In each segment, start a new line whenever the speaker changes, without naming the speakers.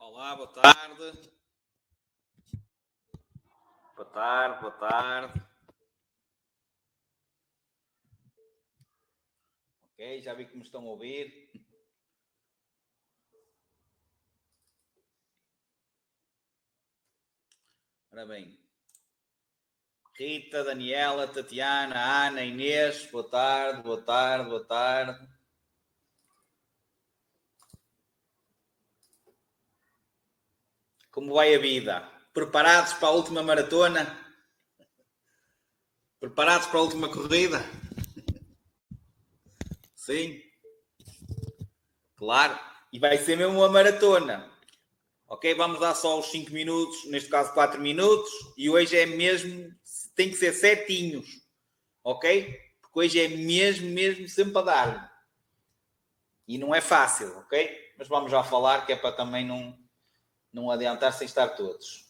Olá, boa tarde. Boa tarde, boa tarde. Ok, já vi que me estão a ouvir. Ora bem. Rita, Daniela, Tatiana, Ana, Inês, boa tarde, boa tarde, boa tarde. Como vai a vida? Preparados para a última maratona? Preparados para a última corrida? Sim. Claro. E vai ser mesmo uma maratona. Ok, vamos dar só os 5 minutos, neste caso 4 minutos, e hoje é mesmo, tem que ser certinhos, ok? Porque hoje é mesmo sempre a dar. E não é fácil, ok? Mas vamos já falar, que é para também não adiantar sem estar todos.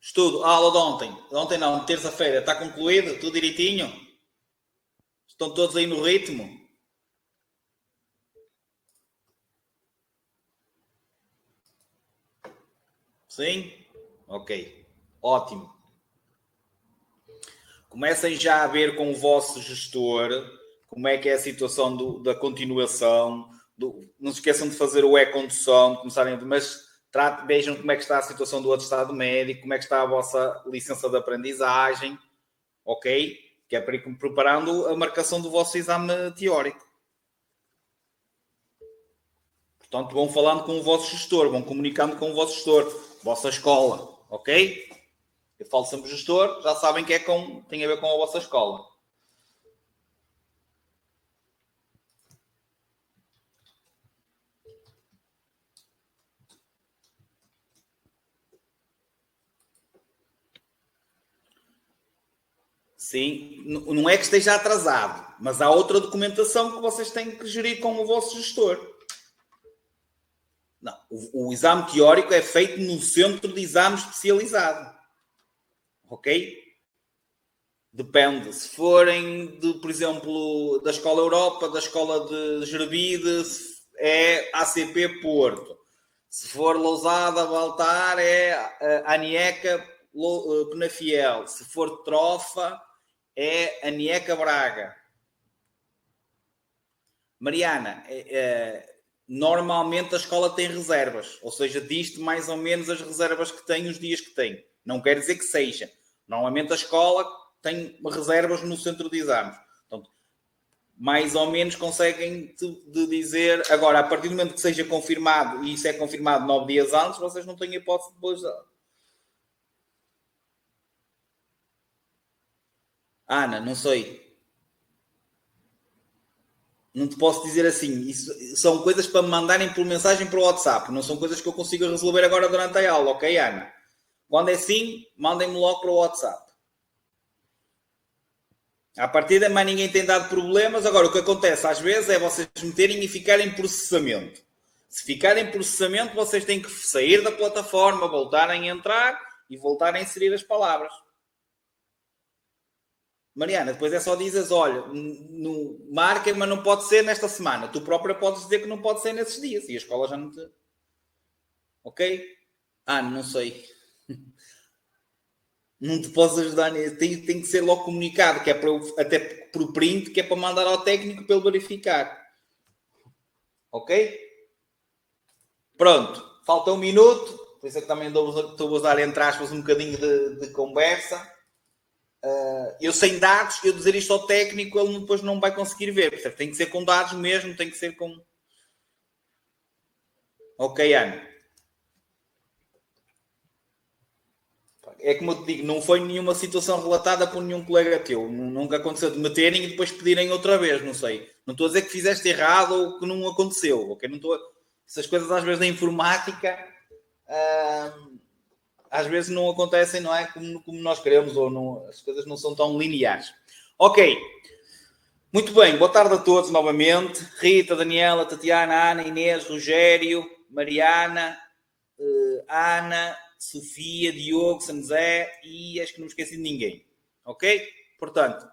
Estudo, a aula de ontem. De ontem não, de terça-feira. Está concluído? Tudo direitinho? Estão todos aí no ritmo? Sim? Ok. Ótimo. Comecem já a ver com o vosso gestor como é que é a situação da continuação. Não se esqueçam de fazer o e-condução, começarem, mas vejam como é que está a situação do atestado médico, como é que está a vossa licença de aprendizagem, ok? Que é para ir preparando a marcação do vosso exame teórico. Portanto, vão falando com o vosso gestor, vão comunicando com o vosso gestor, vossa escola, ok? Eu falo sempre gestor, já sabem que tem a ver com a vossa escola. Sim, não é que esteja atrasado, mas há outra documentação que vocês têm que gerir com o vosso gestor. Não, o exame teórico é feito num centro de exame especializado. Ok? Depende. Se forem, por exemplo, da Escola Europa, da Escola de Gervide, é ACP Porto. Se for Lousada, Baltar, é Anieca Penafiel. Se for Trofa, é Anieca Braga. Mariana, normalmente a escola tem reservas, ou seja, diz-te mais ou menos as reservas que tem, os dias que tem. Não quer dizer que seja. Normalmente a escola tem reservas no centro de exames. Portanto, mais ou menos conseguem de dizer. Agora, a partir do momento que seja confirmado, e isso é confirmado 9 dias antes, vocês não têm hipótese de depois. Ana, não sei. Não te posso dizer assim. Isso são coisas para me mandarem por mensagem para o WhatsApp. Não são coisas que eu consiga resolver agora durante a aula, ok, Ana? Quando é assim, mandem-me logo para o WhatsApp. À partida, mais ninguém tem dado problemas. Agora, o que acontece às vezes é vocês meterem e ficarem em processamento. Se ficarem em processamento, vocês têm que sair da plataforma, voltarem a entrar e voltar a inserir as palavras. Mariana, depois é só dizes, olha, marca, mas não pode ser nesta semana. Tu própria podes dizer que não pode ser nesses dias. E a escola já não te... Ok? Ah, não sei. Não te posso ajudar nisso. Tem que ser logo comunicado, que é para até por print, que é para mandar ao técnico para ele verificar. Ok? Pronto. Falta um minuto. Por isso é que também estou a usar, entre aspas, um bocadinho de conversa. Eu sem dados, eu dizer isto ao técnico, ele depois não vai conseguir ver. Portanto, tem que ser com dados mesmo, tem que ser com... Ok, Ana. É como eu te digo, não foi nenhuma situação relatada por nenhum colega teu. Nunca aconteceu de meterem e depois pedirem outra vez, não sei. Não estou a dizer que fizeste errado ou que não aconteceu, ok? Não estou a... Essas coisas às vezes da informática às vezes não acontecem, não é? Como nós queremos, ou não, as coisas não são tão lineares. Ok. Muito bem, boa tarde a todos novamente. Rita, Daniela, Tatiana, Ana, Inês, Rogério, Mariana, Ana, Sofia, Diogo, Sanzé e acho que não me esqueci de ninguém. Ok? Portanto,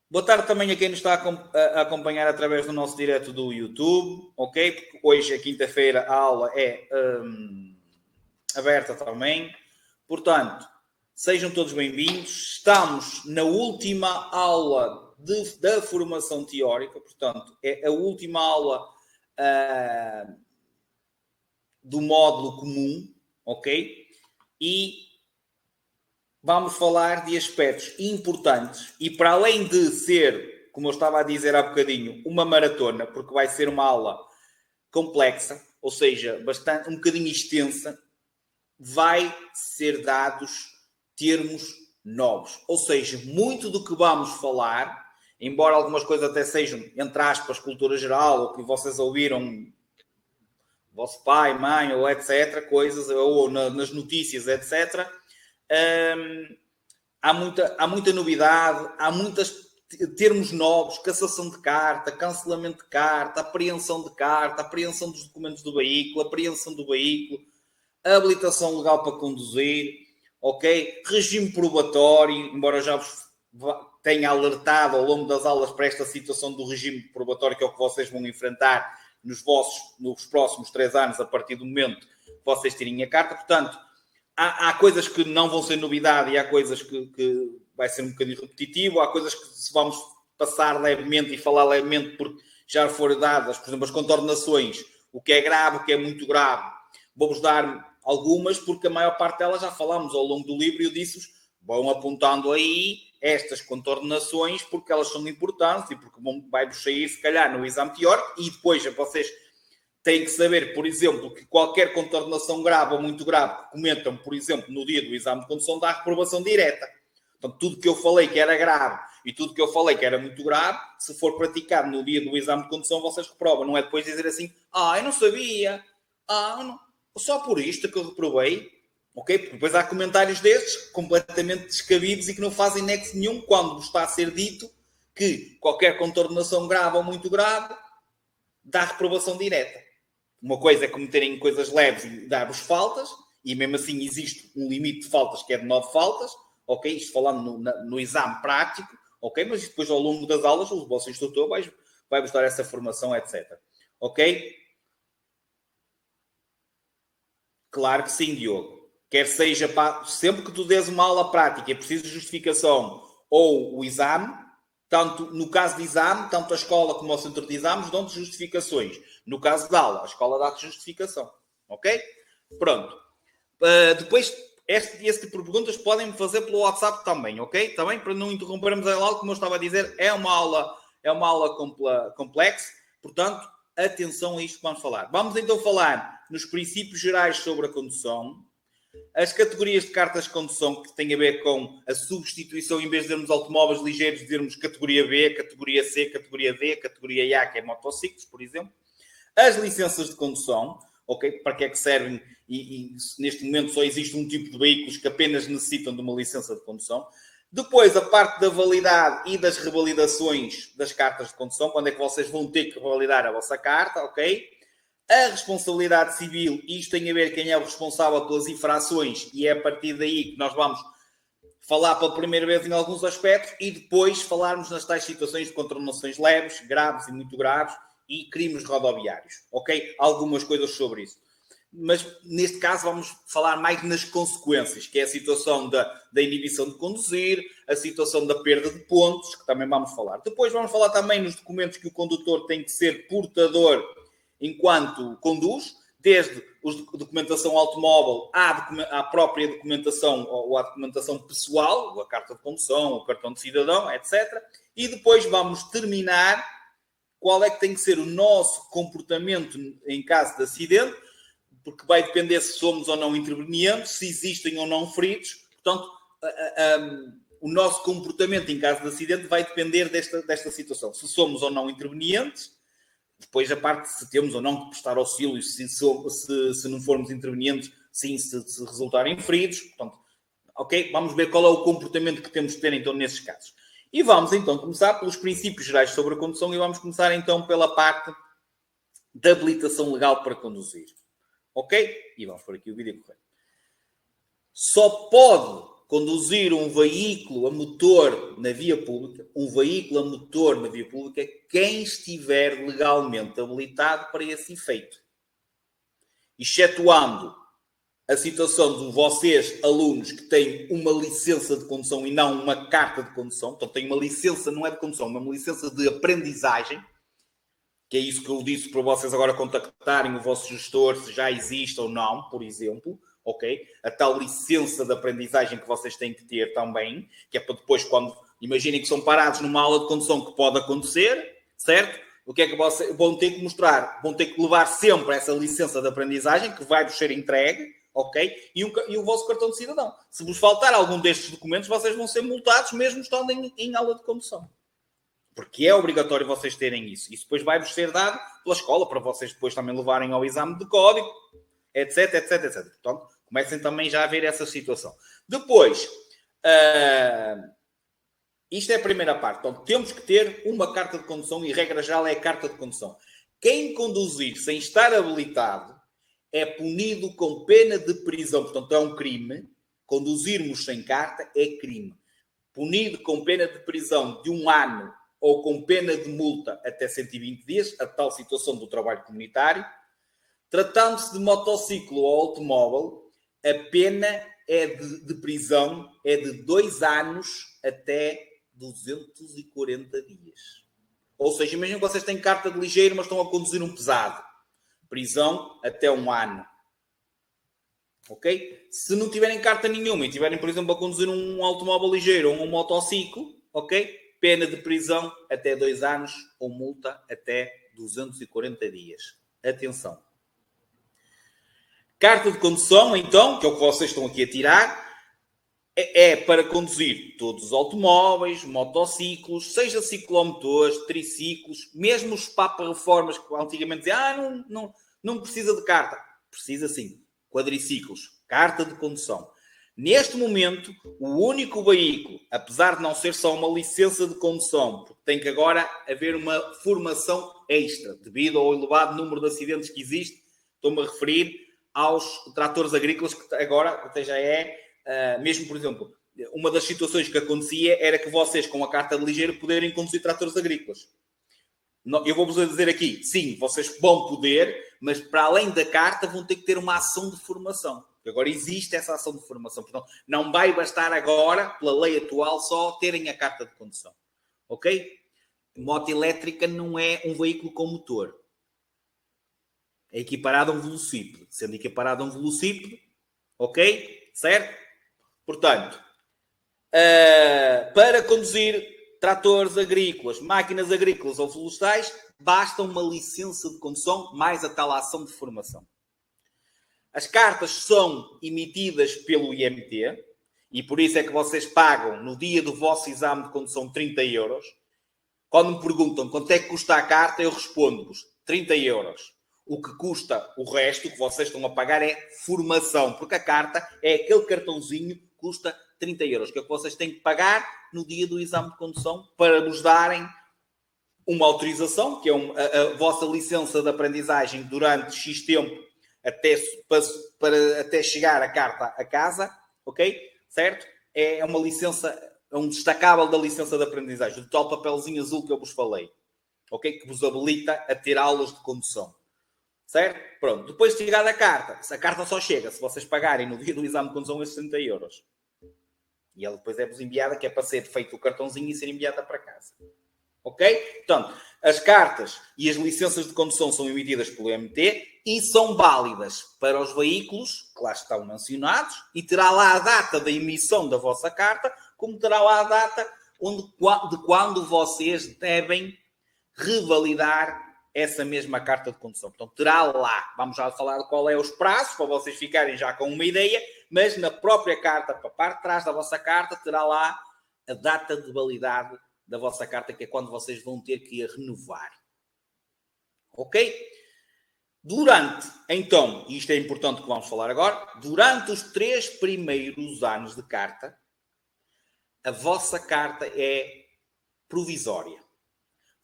boa tarde também a quem nos está a acompanhar através do nosso direto do YouTube. Ok? Porque hoje, é quinta-feira, a aula é aberta também. Portanto, sejam todos bem-vindos. Estamos na última aula da formação teórica, portanto, é a última aula do módulo comum, ok? E vamos falar de aspectos importantes e para além de ser, como eu estava a dizer há bocadinho, uma maratona, porque vai ser uma aula complexa, ou seja, um bocadinho extensa, vai ser dados termos novos. Ou seja, muito do que vamos falar, embora algumas coisas até sejam, entre aspas, cultura geral, ou que vocês ouviram vosso pai, mãe, ou etc., coisas, ou nas notícias, etc., há muita novidade, há muitos termos novos, cassação de carta, cancelamento de carta, apreensão de carta, apreensão dos documentos do veículo, apreensão do veículo, habilitação legal para conduzir, ok? Regime probatório, embora já vos tenha alertado ao longo das aulas para esta situação do regime probatório, que é o que vocês vão enfrentar nos próximos 3 anos, a partir do momento que vocês tirem a carta. Portanto, há coisas que não vão ser novidade e há coisas que vai ser um bocadinho repetitivo, há coisas que se vamos passar levemente e falar levemente porque já foram dadas, por exemplo, as contornações, o que é grave, o que é muito grave. Vou-vos dar algumas, porque a maior parte delas já falámos ao longo do livro e eu disse-vos, vão apontando aí estas contornações porque elas são importantes e porque vai-vos sair, se calhar, no exame teórico e depois vocês têm que saber, por exemplo, que qualquer contornação grave ou muito grave que cometam, por exemplo, no dia do exame de condução, dá reprovação direta. Portanto, tudo que eu falei que era grave e tudo que eu falei que era muito grave, se for praticado no dia do exame de condução, vocês reprovam. Não é depois dizer assim, eu não sabia, não, só por isto que eu reprovei. Ok? Porque depois há comentários destes completamente descabidos e que não fazem nexo nenhum quando está a ser dito que qualquer contornação grave ou muito grave dá reprovação direta. Uma coisa é cometerem coisas leves e dar-vos faltas, e mesmo assim existe um limite de faltas que é de 9 faltas, ok? Isto falando no exame prático, ok? Mas depois ao longo das aulas o vosso instrutor vai-vos dar essa formação, etc. Ok? Claro que sim, Diogo. Quer seja, sempre que tu des uma aula prática é preciso justificação ou o exame, tanto no caso de exame, tanto a escola como o centro de exames dão-te justificações. No caso de aula, a escola dá-te justificação. Ok? Pronto. Depois, esse tipo de perguntas podem-me fazer pelo WhatsApp também, ok? Também, para não interrompermos a aula, como eu estava a dizer, é uma aula complexa. Portanto, atenção a isto que vamos falar. Vamos então falar nos princípios gerais sobre a condução, as categorias de cartas de condução que têm a ver com a substituição, em vez de dizermos automóveis ligeiros, dizermos categoria B, categoria C, categoria D, categoria A, que é motociclos, por exemplo. As licenças de condução, ok? Para que é que servem? E neste momento só existe um tipo de veículos que apenas necessitam de uma licença de condução. Depois, a parte da validade e das revalidações das cartas de condução, quando é que vocês vão ter que revalidar a vossa carta, ok? A responsabilidade civil, isto tem a ver quem é o responsável pelas infrações e é a partir daí que nós vamos falar pela primeira vez em alguns aspectos e depois falarmos nas tais situações de contornações leves, graves e muito graves e crimes rodoviários, ok? Algumas coisas sobre isso. Mas neste caso vamos falar mais nas consequências, que é a situação da inibição de conduzir, a situação da perda de pontos, que também vamos falar. Depois vamos falar também nos documentos que o condutor tem que ser portador enquanto conduz, desde a documentação automóvel à própria documentação ou à documentação pessoal, a carta de condução, o cartão de cidadão, etc. E depois vamos terminar qual é que tem que ser o nosso comportamento em caso de acidente, porque vai depender se somos ou não intervenientes, se existem ou não feridos. Portanto, o nosso comportamento em caso de acidente vai depender desta situação. Se somos ou não intervenientes, depois a parte de se temos ou não que prestar auxílio, se não formos intervenientes, sim, se resultarem feridos. Portanto, ok? Vamos ver qual é o comportamento que temos de ter, então, nesses casos. E vamos então começar pelos princípios gerais sobre a condução e vamos começar então pela parte da habilitação legal para conduzir. Ok? E vamos por aqui o vídeo correto. Só pode conduzir um veículo a motor na via pública, quem estiver legalmente habilitado para esse efeito. Excetuando a situação de vocês, alunos, que têm uma licença de condução e não uma carta de condução. Então, têm uma licença, não é de condução, mas uma licença de aprendizagem, que é isso que eu disse para vocês agora contactarem o vosso gestor, se já existe ou não, por exemplo, ok? A tal licença de aprendizagem que vocês têm que ter também, que é para depois, quando imaginem que são parados numa aula de condução que pode acontecer, certo? O que é que vocês vão ter que mostrar? Vão ter que levar sempre essa licença de aprendizagem que vai-vos ser entregue, ok? E o vosso cartão de cidadão. Se vos faltar algum destes documentos, vocês vão ser multados mesmo estando em aula de condução. Porque é obrigatório vocês terem isso. Isso depois vai-vos ser dado pela escola, para vocês depois também levarem ao exame de código, etc, etc, etc. Portanto, comecem também já a ver essa situação. Depois, isto é a primeira parte. Então, temos que ter uma carta de condução e, regra geral, é a carta de condução. Quem conduzir sem estar habilitado é punido com pena de prisão. Portanto, é um crime. Conduzirmos sem carta é crime. Punido com pena de prisão de 1 ano ou com pena de multa até 120 dias, a tal situação do trabalho comunitário. Tratando-se de motociclo ou automóvel, a pena de prisão é de 2 anos até 240 dias. Ou seja, imaginem que vocês têm carta de ligeiro, mas estão a conduzir um pesado. Prisão até 1 ano. Ok? Se não tiverem carta nenhuma e tiverem, por exemplo, a conduzir um automóvel ligeiro ou um motociclo, ok? Pena de prisão até 2 anos ou multa até 240 dias. Atenção. Carta de condução, então, que é o que vocês estão aqui a tirar, é para conduzir todos os automóveis, motociclos, seja ciclomotores, triciclos, mesmo os papa-reformas que antigamente diziam, não precisa de carta. Precisa sim. Quadriciclos, carta de condução. Neste momento, o único veículo, apesar de não ser só uma licença de condução, porque tem que agora haver uma formação extra, devido ao elevado número de acidentes que existe, estou-me a referir aos tratores agrícolas, que agora até já mesmo, por exemplo, uma das situações que acontecia era que vocês, com a carta de ligeiro, poderem conduzir tratores agrícolas. Eu vou-vos dizer aqui, sim, vocês vão poder, mas para além da carta vão ter que ter uma ação de formação. Agora existe essa ação de formação. Portanto, não vai bastar agora, pela lei atual, só terem a carta de condução. Ok? Moto elétrica não é um veículo com motor. É equiparado a um velocípede. Sendo equiparado a um velocípede, ok? Certo? Portanto, para conduzir tratores agrícolas, máquinas agrícolas ou florestais, basta uma licença de condução mais a tal ação de formação. As cartas são emitidas pelo IMT e por isso é que vocês pagam no dia do vosso exame de condução 30 euros. Quando me perguntam quanto é que custa a carta, eu respondo-vos 30 euros. O que custa o resto, que vocês estão a pagar, é formação, porque a carta é aquele cartãozinho que custa 30 euros, que é o que vocês têm que pagar no dia do exame de condução para vos darem uma autorização, que é a vossa licença de aprendizagem durante X tempo até chegar a carta a casa, ok? Certo? É uma licença, é um destacável da licença de aprendizagem, do tal papelzinho azul que eu vos falei, ok? Que vos habilita a ter aulas de condução. Certo? Pronto. Depois de chegar a carta, a carta só chega se vocês pagarem no dia do exame de condução esses 30 euros. E ela depois é-vos enviada, que é para ser feito o cartãozinho e ser enviada para casa. Ok? Portanto, as cartas e as licenças de condução são emitidas pelo MT e são válidas para os veículos que lá estão mencionados e terá lá a data da emissão da vossa carta, como terá lá a data de quando vocês devem revalidar essa mesma carta de condução. Portanto, terá lá, vamos já falar de qual é os prazos, para vocês ficarem já com uma ideia, mas na própria carta, para a parte de trás da vossa carta, terá lá a data de validade da vossa carta, que é quando vocês vão ter que a renovar. Ok? Durante, então, e isto é importante que vamos falar agora, durante os 3 primeiros anos de carta, a vossa carta é provisória.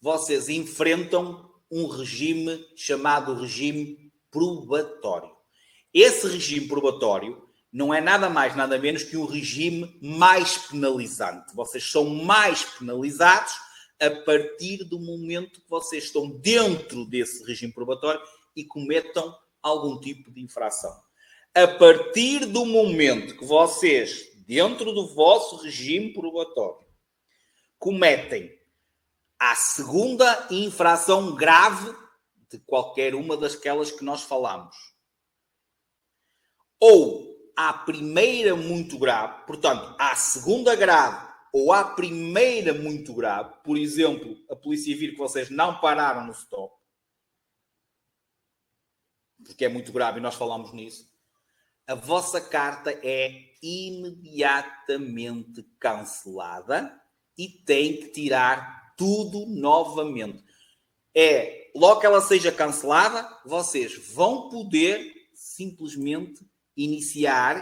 Vocês enfrentam um regime chamado regime probatório. Esse regime probatório não é nada mais, nada menos que um regime mais penalizante. Vocês são mais penalizados a partir do momento que vocês estão dentro desse regime probatório e cometam algum tipo de infração. A partir do momento que vocês, dentro do vosso regime probatório, cometem a segunda infração grave de qualquer uma daquelas que nós falamos, ou à primeira muito grave, portanto, à segunda grave ou à primeira muito grave, por exemplo, a polícia vir que vocês não pararam no stop, porque é muito grave e nós falamos nisso, a vossa carta é imediatamente cancelada e tem que tirar tudo novamente. Logo que ela seja cancelada, vocês vão poder simplesmente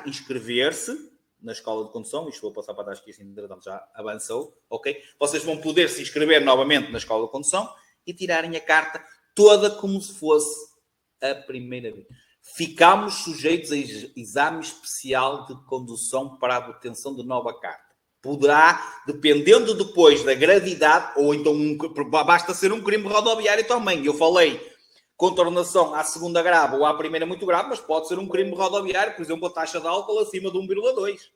inscrever-se na escola de condução. Isto vou passar para trás que isso entretanto já avançou, ok? Vocês vão poder se inscrever novamente na escola de condução e tirarem a carta toda como se fosse a primeira vez. Ficamos sujeitos a exame especial de condução para a obtenção de nova carta. Poderá, dependendo depois da gravidade, ou então basta ser um crime rodoviário também. Eu falei contornação à segunda grave ou à primeira muito grave, mas pode ser um crime rodoviário, por exemplo, a taxa de álcool acima de 1,2.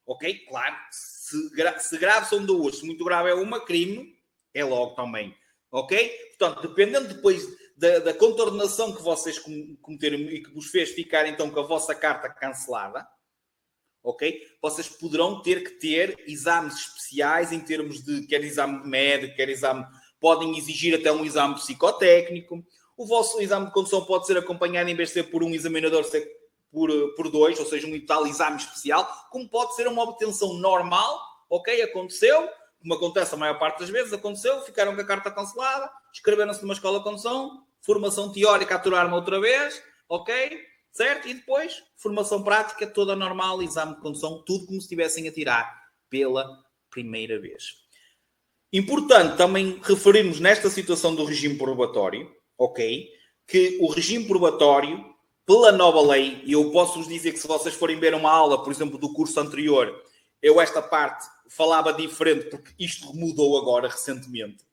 Ok? Claro, se grave são duas, se muito grave é uma, crime é logo também. Ok? Portanto, dependendo depois da contornação que vocês cometeram e que vos fez ficar então com a vossa carta cancelada, ok? Vocês poderão ter que ter exames especiais em termos de quer exame médico, quer exame... Podem exigir até um exame psicotécnico. O vosso exame de condução pode ser acompanhado, em vez de ser por um examinador, ser por dois, ou seja, um tal exame especial, como pode ser uma obtenção normal, ok? Aconteceu, como acontece a maior parte das vezes, aconteceu, ficaram com a carta cancelada, inscreveram-se numa escola de condução, formação teórica, aturaram outra vez, ok? Certo? E depois, formação prática, toda normal, exame de condução, tudo como se estivessem a tirar pela primeira vez. Importante também referirmos nesta situação do regime probatório, ok? Que o regime probatório, pela nova lei, e eu posso-vos dizer que se vocês forem ver uma aula, por exemplo, do curso anterior, eu esta parte falava diferente porque isto mudou agora recentemente.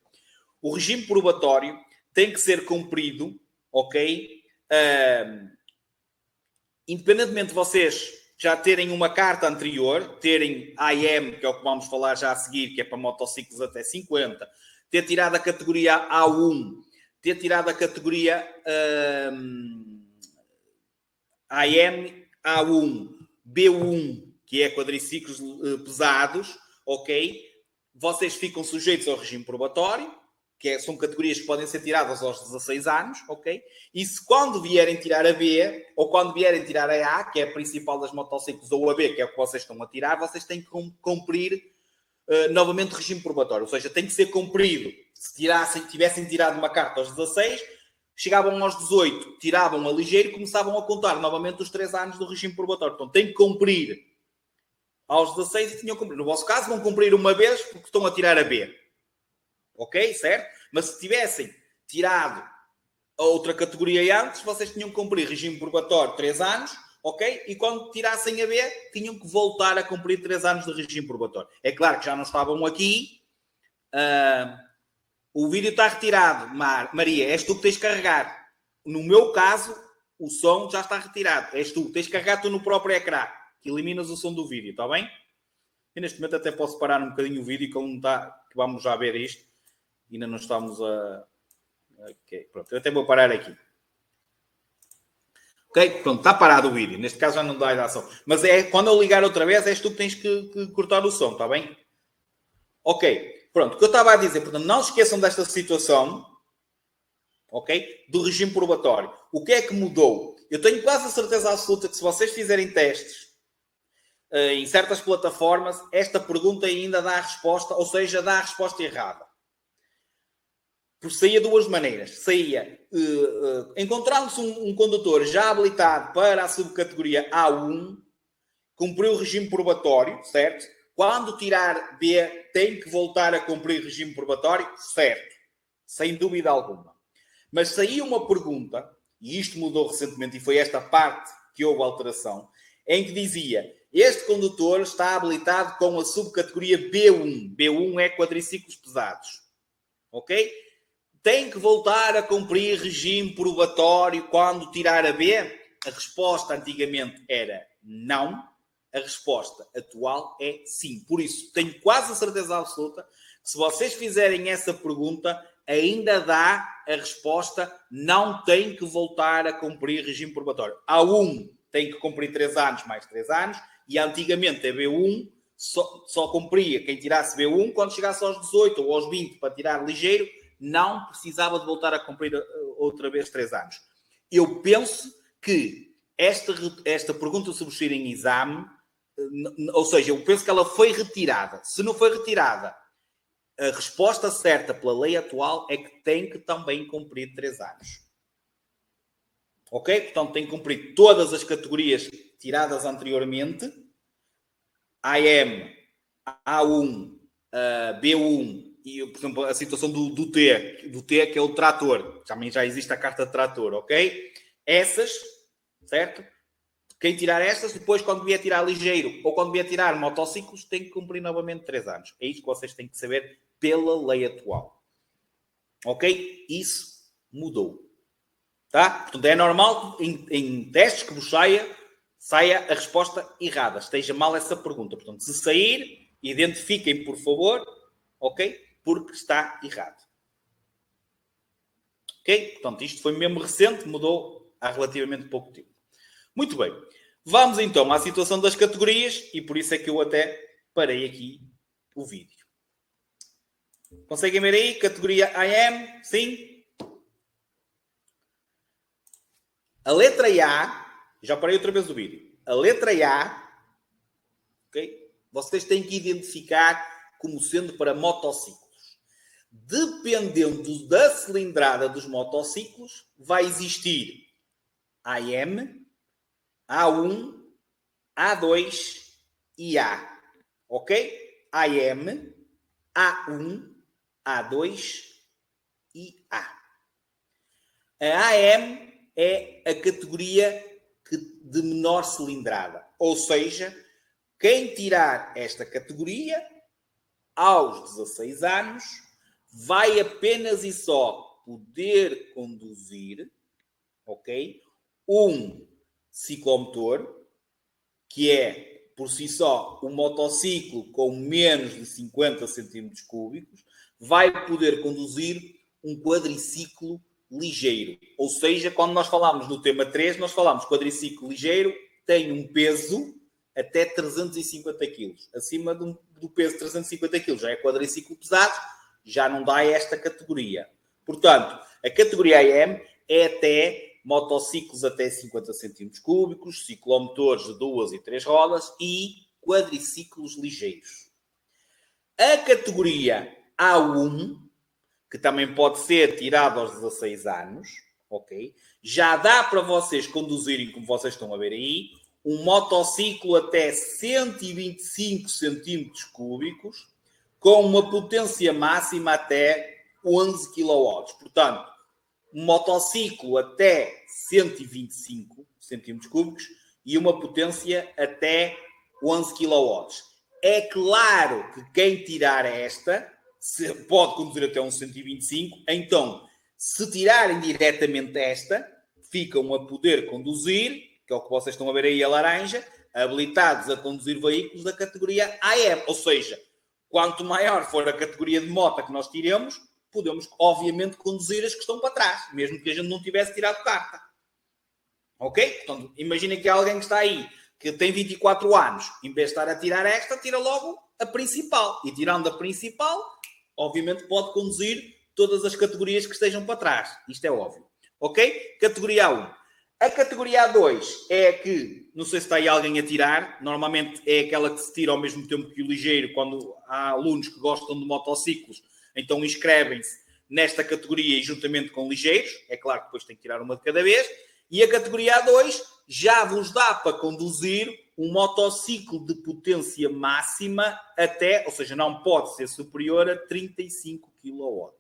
O regime probatório tem que ser cumprido, ok? Independentemente de vocês já terem uma carta anterior, terem AM, que é o que vamos falar já a seguir, que é para motociclos até 50, ter tirado a categoria A1, ter tirado a categoria AM, A1, B1, que é quadriciclos pesados, ok? Vocês ficam sujeitos ao regime probatório, são categorias que podem ser tiradas aos 16 anos, ok? E se quando vierem tirar a B, ou quando vierem tirar a A, que é a principal das motociclos, ou a B, que é o que vocês estão a tirar, vocês têm que cumprir novamente o regime probatório. Ou seja, tem que ser cumprido. Se tivessem tirado uma carta aos 16, chegavam aos 18, tiravam a ligeiro e começavam a contar novamente os 3 anos do regime probatório. Então, tem que cumprir aos 16 e tinham que cumprir. No vosso caso, vão cumprir uma vez porque estão a tirar a B. Ok? Certo? Mas se tivessem tirado a outra categoria antes, vocês tinham que cumprir regime probatório 3 anos, ok? E quando tirassem a B, tinham que voltar a cumprir 3 anos de regime probatório. É claro que já não estavam aqui. O vídeo está retirado. Maria, és tu que tens de carregar. No meu caso, o som já está retirado. És tu. Tens de carregar tu no próprio ecrã, que eliminas o som do vídeo, está bem? E neste momento até posso parar um bocadinho o vídeo, que vamos já ver isto. Ainda não estamos a... Ok, pronto. Eu até vou parar aqui. Ok? Pronto, está parado o vídeo. Neste caso já não dá a ação. Mas quando eu ligar outra vez, és tu que tens que cortar o som, está bem? Ok. Pronto, o que eu estava a dizer. Portanto, não se esqueçam desta situação, ok? Do regime probatório. O que é que mudou? Eu tenho quase a certeza absoluta que se vocês fizerem testes em certas plataformas, esta pergunta ainda dá a resposta, ou seja, dá a resposta errada. Porque saía de duas maneiras. Saía encontrando-se um condutor já habilitado para a subcategoria A1, cumpriu o regime probatório, certo? Quando tirar B, tem que voltar a cumprir regime probatório? Certo. Sem dúvida alguma. Mas saiu uma pergunta, e isto mudou recentemente, e foi esta parte que houve alteração, em que dizia, este condutor está habilitado com a subcategoria B1. B1 é quadriciclos pesados. Ok? Tem que voltar a cumprir regime probatório quando tirar a B? A resposta antigamente era não. A resposta atual é sim. Por isso, tenho quase a certeza absoluta que se vocês fizerem essa pergunta, ainda dá a resposta não tem que voltar a cumprir regime probatório. A1 tem que cumprir 3 anos mais 3 anos e antigamente a B1 só cumpria quem tirasse B1 quando chegasse aos 18 ou aos 20 para tirar ligeiro, não precisava de voltar a cumprir outra vez 3 anos. Eu penso que esta pergunta sobre substituir em exame, ou seja, eu penso que ela foi retirada. Se não foi retirada, a resposta certa pela lei atual é que tem que também cumprir 3 anos. Ok? Portanto, tem que cumprir todas as categorias tiradas anteriormente. AM, A1, B1 e, por exemplo, a situação do T, que é o trator. Também já existe a carta de trator, ok? Essas, certo? Quem tirar estas, depois, quando vier tirar ligeiro ou quando vier tirar motociclos, tem que cumprir novamente 3 anos. É isso que vocês têm que saber pela lei atual. Ok? Isso mudou. Tá? Portanto, é normal em testes que vos saia a resposta errada. Esteja mal essa pergunta. Portanto, se sair, identifiquem, por favor, ok? Porque está errado. Ok? Portanto, isto foi mesmo recente, mudou há relativamente pouco tempo. Muito bem. Vamos então à situação das categorias e por isso é que eu até parei aqui o vídeo. Conseguem ver aí? Categoria AM? Sim? A letra A, já parei outra vez o vídeo. A letra A, ok? Vocês têm que identificar como sendo para motociclos. Dependendo da cilindrada dos motociclos, vai existir AM, A1, A2 e A. Ok? AM, A1, A2 e A. A AM é a categoria de menor cilindrada. Ou seja, quem tirar esta categoria aos 16 anos vai apenas e só poder conduzir, ok? Um ciclomotor, que é, por si só, um motociclo com menos de 50 centímetros cúbicos, vai poder conduzir um quadriciclo ligeiro. Ou seja, quando nós falamos no tema 3, nós falamos quadriciclo ligeiro tem um peso até 350 kg. Acima do peso de 350 kg já é quadriciclo pesado, já não dá esta categoria. Portanto, a categoria AM é até motociclos até 50 centímetros cúbicos, ciclomotores de 2 e 3 rodas e quadriciclos ligeiros. A categoria A1, que também pode ser tirado aos 16 anos, ok? Já dá para vocês conduzirem, como vocês estão a ver aí, um motociclo até 125 centímetros cúbicos, com uma potência máxima até 11 kW. Portanto, um motociclo até 125 centímetros cúbicos e uma potência até 11 kW. É claro que quem tirar esta pode conduzir até um 125, então, se tirarem diretamente esta, ficam a poder conduzir, que é o que vocês estão a ver aí a laranja, habilitados a conduzir veículos da categoria AM. Ou seja, quanto maior for a categoria de moto que nós tiremos, podemos, obviamente, conduzir as que estão para trás, mesmo que a gente não tivesse tirado carta. Ok? Portanto, imaginem que há alguém que está aí, que tem 24 anos, em vez de estar a tirar esta, tira logo a principal. E tirando a principal, obviamente pode conduzir todas as categorias que estejam para trás. Isto é óbvio. Ok? Categoria A1. A categoria A2 é a que, não sei se está aí alguém a tirar, normalmente é aquela que se tira ao mesmo tempo que o ligeiro, quando há alunos que gostam de motociclos, então inscrevem-se nesta categoria e juntamente com ligeiros. É claro que depois tem que tirar uma de cada vez. E a categoria A2 já vos dá para conduzir um motociclo de potência máxima até, ou seja, não pode ser superior a 35 kW.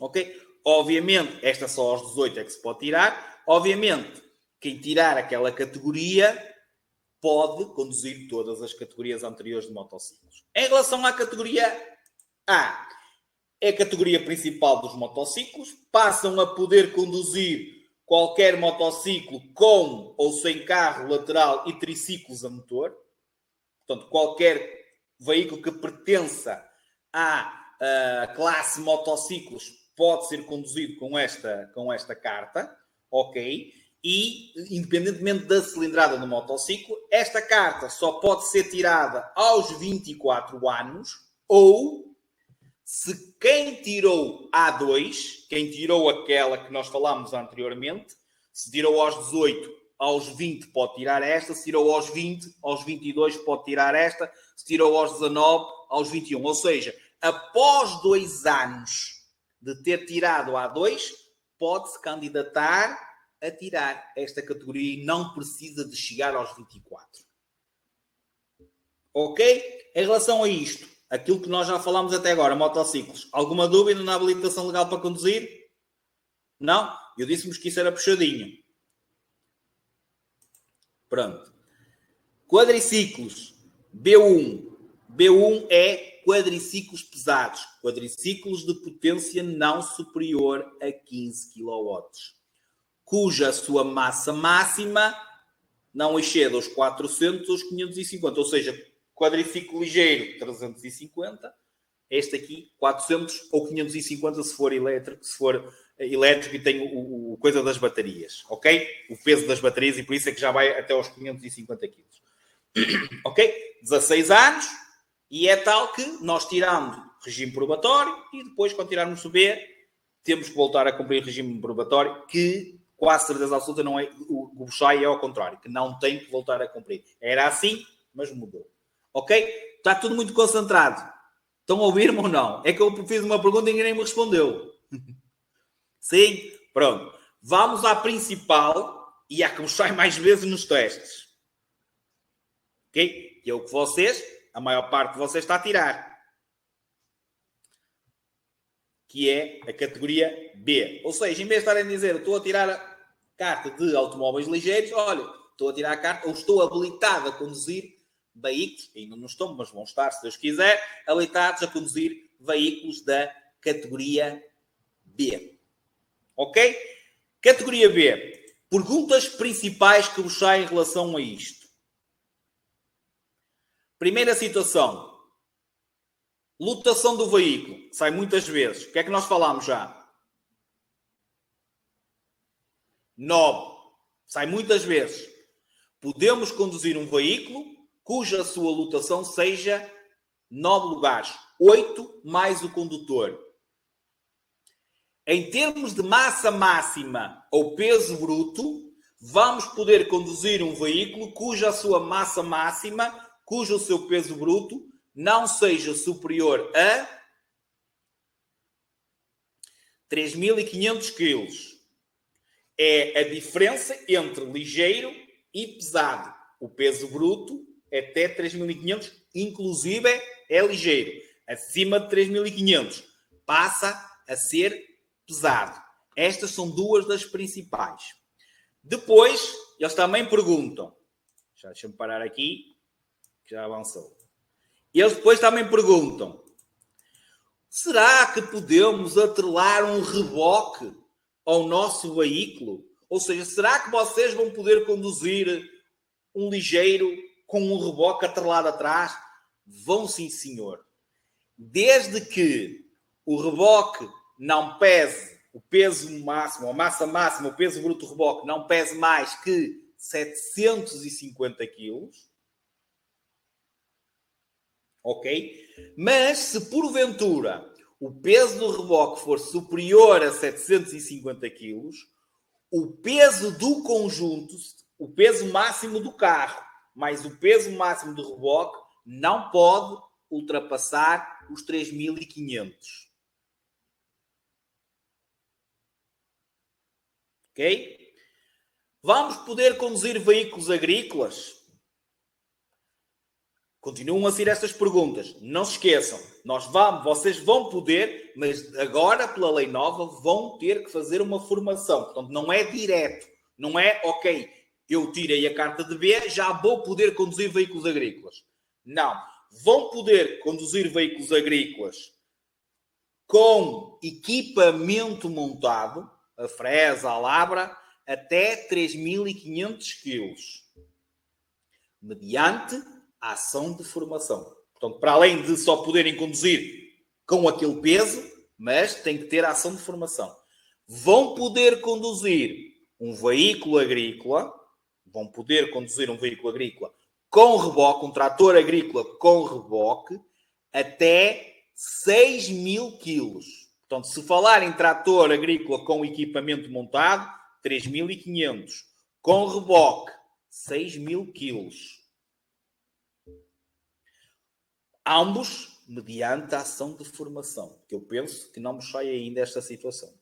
Ok? Obviamente, esta só aos 18 é que se pode tirar. Obviamente, quem tirar aquela categoria pode conduzir todas as categorias anteriores de motociclos. Em relação à categoria A, é a categoria principal dos motociclos. Passam a poder conduzir qualquer motociclo com ou sem carro lateral e triciclos a motor. Portanto, qualquer veículo que pertença à classe motociclos pode ser conduzido com esta carta, ok? E, independentemente da cilindrada do motociclo, esta carta só pode ser tirada aos 24 anos ou, se quem tirou A2, quem tirou aquela que nós falámos anteriormente, se tirou aos 18, aos 20 pode tirar esta, se tirou aos 20, aos 22 pode tirar esta, se tirou aos 19, aos 21. Ou seja, após 2 anos de ter tirado A2, pode-se candidatar a tirar esta categoria e não precisa de chegar aos 24. Ok? Em relação a isto, aquilo que nós já falámos até agora, motociclos, alguma dúvida na habilitação legal para conduzir? Não? Eu disse-vos que isso era puxadinho. Pronto. Quadriciclos, B1. B1 é quadriciclos pesados. Quadriciclos de potência não superior a 15 kW. Cuja sua massa máxima não excede os 400 ou os 550. Ou seja, quadriciclo ligeiro, 350. Este aqui, 400 ou 550 se for elétrico e tem o coisa das baterias. Ok? O peso das baterias, e por isso é que já vai até aos 550 kg. Ok? 16 anos. E é tal que nós tiramos regime probatório e depois, quando tirarmos o B, temos que voltar a cumprir regime probatório, que quase certeza absoluta não é. O BUSAI é ao contrário, que não tem que voltar a cumprir. Era assim, mas mudou. Ok? Está tudo muito concentrado. Estão a ouvir-me ou não? É que eu fiz uma pergunta e ninguém me respondeu. Sim? Pronto. Vamos à principal e à que vos sai mais vezes nos testes. Ok? Que é o que vocês, a maior parte de vocês está a tirar. Que é a categoria B. Ou seja, em vez de estarem a dizer, estou a tirar a carta de automóveis ligeiros, olha, estou a tirar a carta, ou estou habilitado a conduzir veículos, ainda não estão, mas vão estar, se Deus quiser, habilitados a conduzir veículos da categoria B. Ok? Categoria B. Perguntas principais que vos saem em relação a isto. Primeira situação. Lotação do veículo. Sai muitas vezes. O que é que nós falámos já? 9. Sai muitas vezes. Podemos conduzir um veículo cuja sua lotação seja 9 lugares. 8 mais o condutor. Em termos de massa máxima ou peso bruto, vamos poder conduzir um veículo cuja sua massa máxima, cujo seu peso bruto não seja superior a 3.500 kg. É a diferença entre ligeiro e pesado. O peso bruto é até 3.500, inclusive é ligeiro. Acima de 3.500 passa a ser pesado. Estas são duas das principais. Depois, eles também perguntam. Deixa-me parar aqui, que já avançou. Eles depois também perguntam: será que podemos atrelar um reboque ao nosso veículo? Ou seja, será que vocês vão poder conduzir um ligeiro com um reboque atrelado atrás? Vão, sim, senhor. Desde que o reboque não pese o peso máximo, a massa máxima, o peso bruto do reboque não pese mais que 750 kg. Ok? Mas se porventura o peso do reboque for superior a 750 kg, o peso do conjunto, o peso máximo do carro, mais o peso máximo do reboque, não pode ultrapassar os 3.500. Ok? Vamos poder conduzir veículos agrícolas? Continuam a ser estas perguntas. Não se esqueçam. Vocês vão poder, mas agora, pela lei nova, vão ter que fazer uma formação. Portanto, não é direto. Não é, ok, eu tirei a carta de B, já vou poder conduzir veículos agrícolas. Não. Vão poder conduzir veículos agrícolas com equipamento montado, a fresa, a labra, até 3.500 quilos. Mediante a ação de formação. Portanto, para além de só poderem conduzir com aquele peso, mas tem que ter a ação de formação. Vão poder conduzir um veículo agrícola, com reboque, um trator agrícola com reboque, até 6.000 quilos. Portanto, se falar em trator agrícola com equipamento montado, 3.500. Com reboque, 6.000 quilos. Ambos mediante a ação de formação. Que eu penso que não me sai ainda esta situação.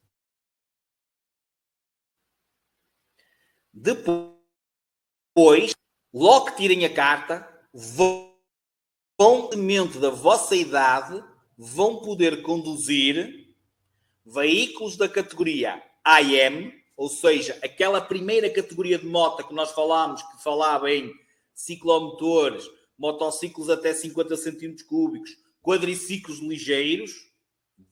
Depois, logo que tirem a carta, dependente da vossa idade, vão poder conduzir veículos da categoria AM, ou seja, aquela primeira categoria de moto que nós falámos, que falava em ciclomotores, motociclos até 50 centímetros cúbicos, quadriciclos ligeiros,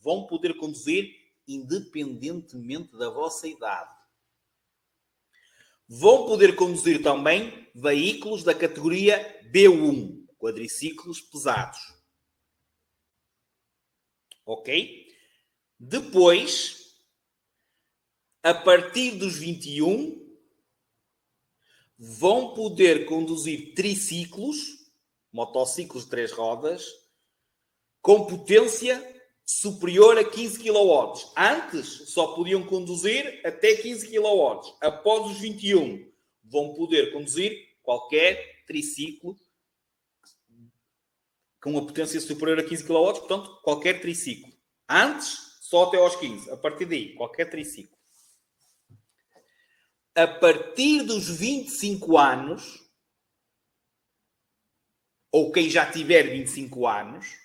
vão poder conduzir independentemente da vossa idade. Vão poder conduzir também veículos da categoria B1, quadriciclos pesados. Ok? Depois, a partir dos 21, vão poder conduzir triciclos, motociclos de 3 rodas, com potência superior a 15 kW. Antes, só podiam conduzir até 15 kW. Após os 21, vão poder conduzir qualquer triciclo com uma potência superior a 15 kW, portanto, qualquer triciclo. Antes, só até aos 15. A partir daí, qualquer triciclo. A partir dos 25 anos, ou quem já tiver 25 anos,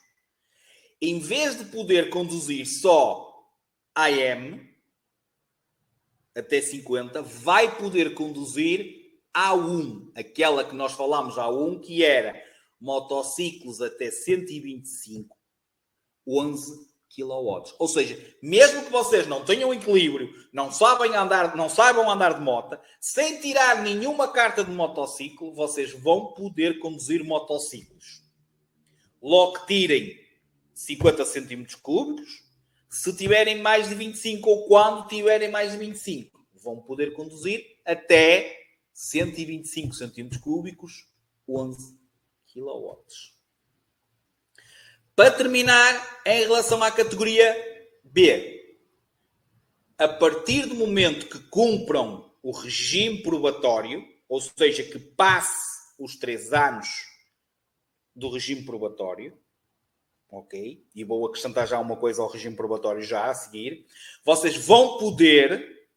em vez de poder conduzir só AM, até 50, vai poder conduzir A1, aquela que nós falámos A1, que era motociclos até 125, 11 kW. Ou seja, mesmo que vocês não tenham equilíbrio, não saibam andar de moto, sem tirar nenhuma carta de motociclo, vocês vão poder conduzir motociclos. Logo que tirem 50 centímetros cúbicos, se tiverem mais de 25 ou quando tiverem mais de 25, vão poder conduzir até 125 centímetros cúbicos, 11 kW. Para terminar, em relação à categoria B, a partir do momento que cumpram o regime probatório, ou seja, que passe os 3 anos do regime probatório, ok? E vou acrescentar já uma coisa ao regime probatório já a seguir, vocês vão poder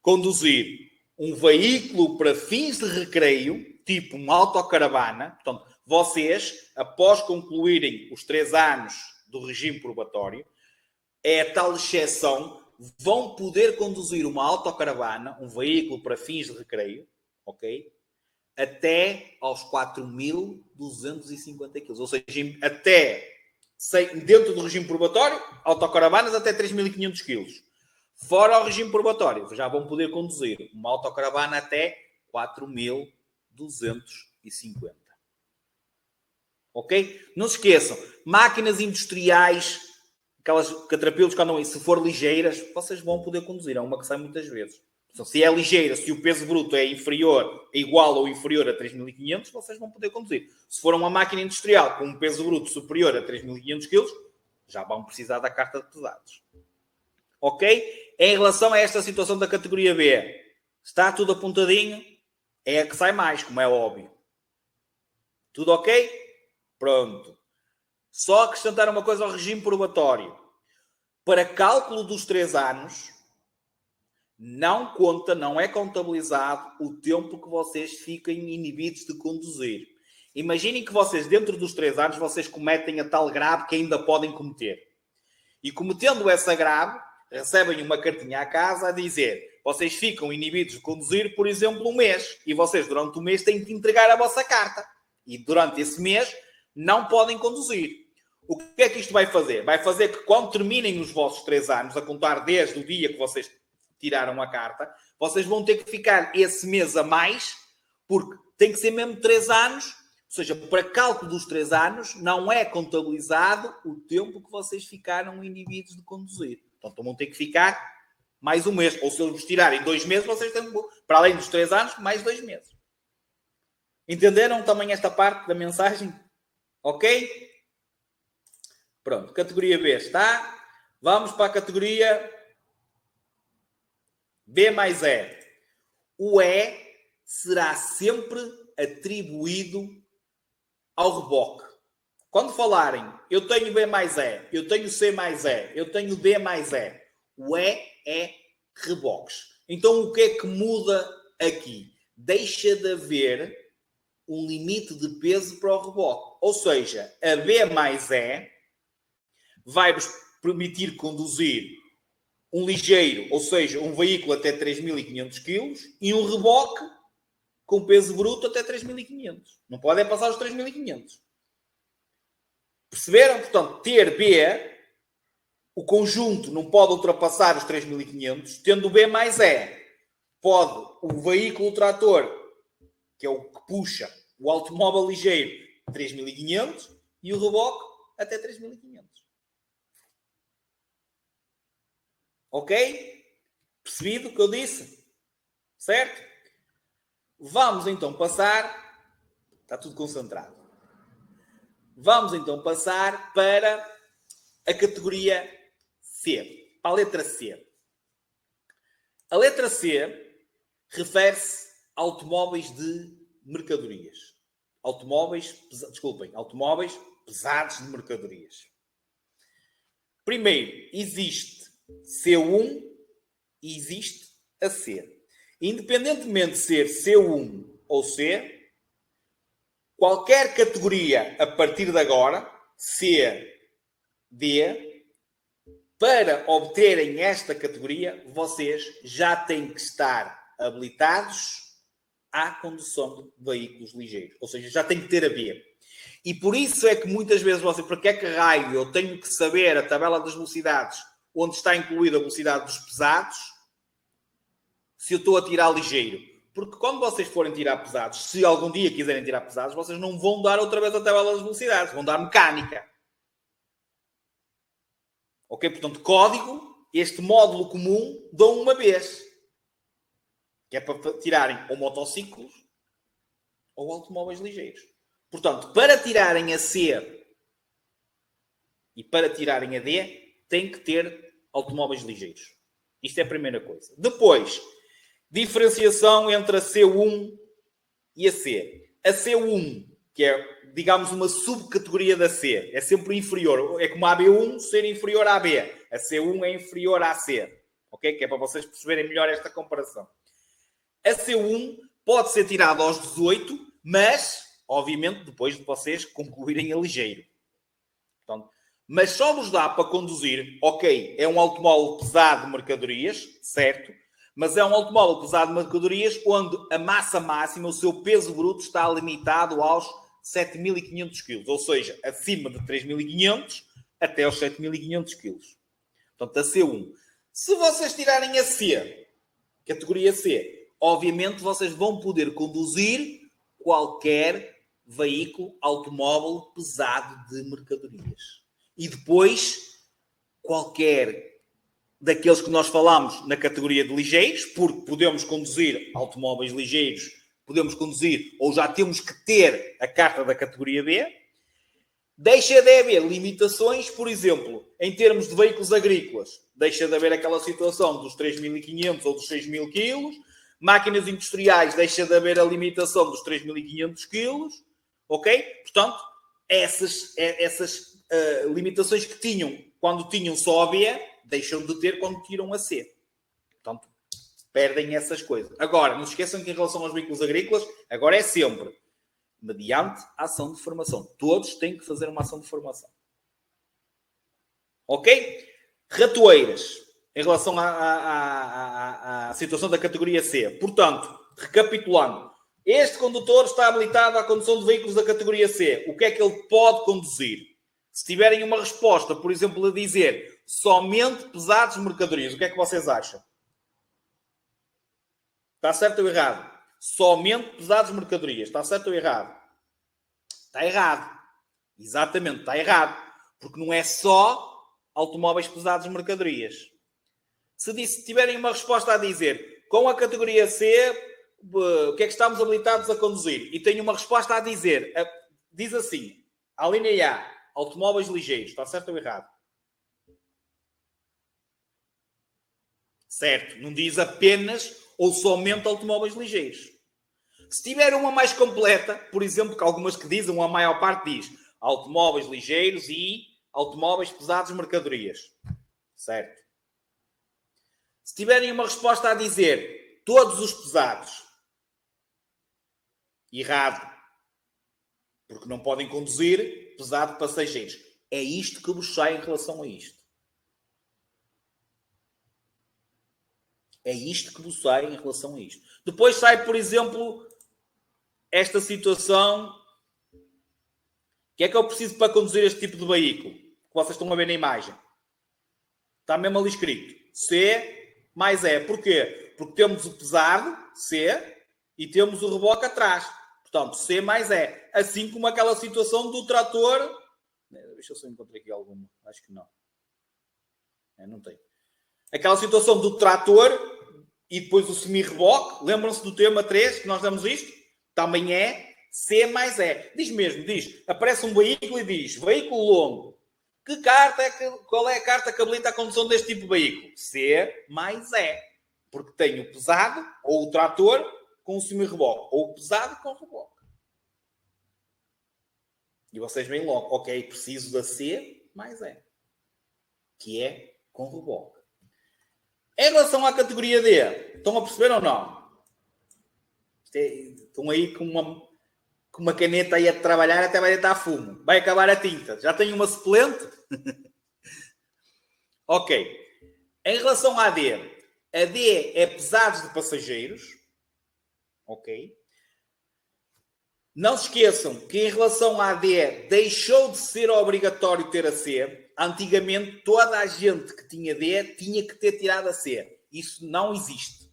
conduzir um veículo para fins de recreio, tipo uma autocaravana. Portanto, vocês, após concluírem os 3 anos do regime probatório, é a tal exceção, vão poder conduzir uma autocaravana, um veículo para fins de recreio, ok? Até aos 4.250 kg. Ou seja, até dentro do regime probatório, autocaravanas até 3.500 kg. Fora o regime probatório, já vão poder conduzir uma autocaravana até 4.250. Ok? Não se esqueçam, máquinas industriais, aquelas catrapilos que andam aí, se for ligeiras, vocês vão poder conduzir. É uma que sai muitas vezes. Então, se é ligeira, se o peso bruto é igual ou inferior a 3.500, vocês vão poder conduzir. Se for uma máquina industrial com um peso bruto superior a 3.500 kg, já vão precisar da carta de pesados. Ok? Em relação a esta situação da categoria B, está tudo apontadinho? É a que sai mais, como é óbvio. Tudo ok? Pronto. Só acrescentar uma coisa ao regime probatório. Para cálculo dos 3 anos, não conta, não é contabilizado o tempo que vocês fiquem inibidos de conduzir. Imaginem que vocês, dentro dos 3 anos, vocês cometem a tal grave que ainda podem cometer. E cometendo essa grave, recebem uma cartinha à casa a dizer: vocês ficam inibidos de conduzir, por exemplo, 1 mês. E vocês, durante o mês, têm que entregar a vossa carta. E durante esse mês, não podem conduzir. O que é que isto vai fazer? Vai fazer que, quando terminem os vossos 3 anos, a contar desde o dia que vocês tiraram a carta, vocês vão ter que ficar esse mês a mais, porque tem que ser mesmo 3 anos. Ou seja, para cálculo dos 3 anos, não é contabilizado o tempo que vocês ficaram inibidos de conduzir. Então vão ter que ficar mais 1 mês. Ou se eles vos tirarem 2 meses, vocês têm, para além dos 3 anos, mais 2 meses. Entenderam também esta parte da mensagem? Ok? Pronto, categoria B está. Vamos para a categoria B mais E. O E será sempre atribuído ao reboque. Quando falarem, eu tenho B mais E, eu tenho C mais E, eu tenho D mais E, o E é reboques. Então, o que é que muda aqui? Deixa de haver um limite de peso para o reboque. Ou seja, a B mais E vai-vos permitir conduzir um ligeiro, ou seja, um veículo até 3.500 kg e um reboque com peso bruto até 3.500. Não podem passar os 3.500. Perceberam? Portanto, ter B, o conjunto não pode ultrapassar os 3.500. Tendo B mais E, pode o veículo, o trator, que é o que puxa o automóvel ligeiro, 3.500 e o reboque até 3.500. Ok? Percebido o que eu disse? Certo? Vamos então passar... Está tudo concentrado. Vamos então passar para a categoria C. Para a letra C. A letra C refere-se a automóveis de mercadorias. Automóveis pesados de mercadorias. Primeiro, existe C1 e existe a C. Independentemente de ser C1 ou C, qualquer categoria a partir de agora, C, D, para obterem esta categoria, vocês já têm que estar habilitados à condução de veículos ligeiros. Ou seja, já têm que ter a B. E por isso é que muitas vezes vocês, porque é que raio eu tenho que saber a tabela das velocidades onde está incluída a velocidade dos pesados se eu estou a tirar ligeiro? Porque quando vocês forem tirar pesados, se algum dia quiserem tirar pesados, vocês não vão dar outra vez a tabela das velocidades, vão dar mecânica. Ok? Portanto, código, este módulo comum, dão uma vez. Que é para tirarem ou motociclos ou automóveis ligeiros. Portanto, para tirarem a C e para tirarem a D, tem que ter automóveis ligeiros. Isto é a primeira coisa. Depois, diferenciação entre a C1 e a C. A C1, que é, digamos, uma subcategoria da C, é sempre inferior. É como a AB1 ser inferior à B. A C1 é inferior à C. Ok? Que é para vocês perceberem melhor esta comparação. A C1 pode ser tirada aos 18, mas, obviamente, depois de vocês concluírem a ligeiro. Portanto, mas só vos dá para conduzir, ok, é um automóvel pesado de mercadorias, certo? Mas é um automóvel pesado de mercadorias onde a massa máxima, o seu peso bruto, está limitado aos 7.500 kg. Ou seja, acima de 3.500 até aos 7.500 kg. Portanto, a C1. Se vocês tirarem a C, categoria C, obviamente vocês vão poder conduzir qualquer veículo, automóvel pesado de mercadorias. E depois, qualquer daqueles que nós falamos na categoria de ligeiros, porque podemos conduzir automóveis ligeiros, podemos conduzir, ou já temos que ter a carta da categoria B. Deixa de haver limitações, por exemplo, em termos de veículos agrícolas. Deixa de haver aquela situação dos 3.500 ou dos 6.000 quilos. Máquinas industriais, deixa de haver a limitação dos 3.500 quilos. Ok? Portanto, essas limitações que tinham quando tinham só a B, deixam de ter quando tiram a C. Portanto, Perdem essas coisas. Agora, não se esqueçam que em relação aos veículos agrícolas, agora é sempre mediante ação de formação. Todos têm que fazer uma ação de formação. Ok? Ratoeiras, em relação à situação da categoria C. Portanto, recapitulando, este condutor está habilitado à condução de veículos da categoria C. O que é que ele pode conduzir? Se tiverem uma resposta, por exemplo, a dizer somente pesados mercadorias, o que é que vocês acham? Está certo ou errado? Somente pesados mercadorias. Está certo ou errado? Está errado. Exatamente, está errado. Porque não é só automóveis pesados mercadorias. Se tiverem uma resposta a dizer com a categoria C, o que é que estamos habilitados a conduzir? E tem uma resposta a dizer, diz assim, a linha A, automóveis ligeiros. Está certo ou errado? Certo. Não diz apenas ou somente automóveis ligeiros. Se tiver uma mais completa, por exemplo, que algumas que dizem, a maior parte diz automóveis ligeiros e automóveis pesados mercadorias. Certo. Se tiverem uma resposta a dizer todos os pesados, errado. Porque não podem conduzir pesado passageiros. É isto que vos sai em relação a isto. É isto que vos sai em relação a isto. Depois sai, por exemplo, esta situação. O que é que eu preciso para conduzir este tipo de veículo? Que vocês estão a ver na imagem. Está mesmo ali escrito. C mais E. Porquê? Porque temos o pesado, C, e temos o reboque atrás. Portanto, C mais E. Assim como aquela situação do trator. Deixa eu só encontrar aqui alguma. Acho que não. Não tem. Aquela situação do trator e depois o semi-reboque. Lembram-se do tema 3 que nós damos isto? Também é C mais E. Diz mesmo, diz. Aparece um veículo e diz, veículo longo. Qual é a carta que habilita a condução deste tipo de veículo? C mais E. Porque tem o pesado, ou o trator, com o semi-reboque. Ou o pesado com o reboque. E vocês veem logo, ok, preciso da C mais E. Que é com reboque. Em relação à categoria D, estão a perceber ou não? Estão aí com uma caneta aí a trabalhar até vai deitar fumo. Vai acabar a tinta. Já tenho uma suplente? Ok. Em relação à D, a D é pesados de passageiros. Ok. Não se esqueçam que em relação à D deixou de ser obrigatório ter a C. Antigamente toda a gente que tinha D tinha que ter tirado a C. Isso não existe.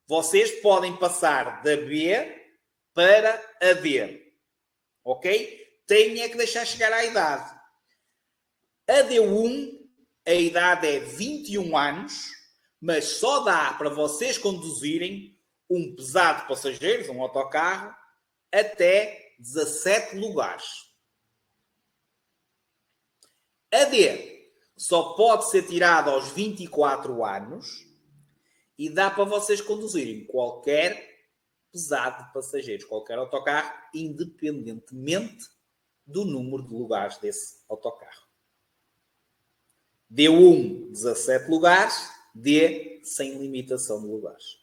Vocês podem passar da B para a D. Ok? Têm é que deixar chegar à idade. A D1, a idade é 21 anos, mas só dá para vocês conduzirem um pesado de passageiros, um autocarro, até 17 lugares. A D só pode ser tirada aos 24 anos e dá para vocês conduzirem qualquer pesado de passageiros, qualquer autocarro, independentemente do número de lugares desse autocarro. D1, 17 lugares. D, sem limitação de lugares.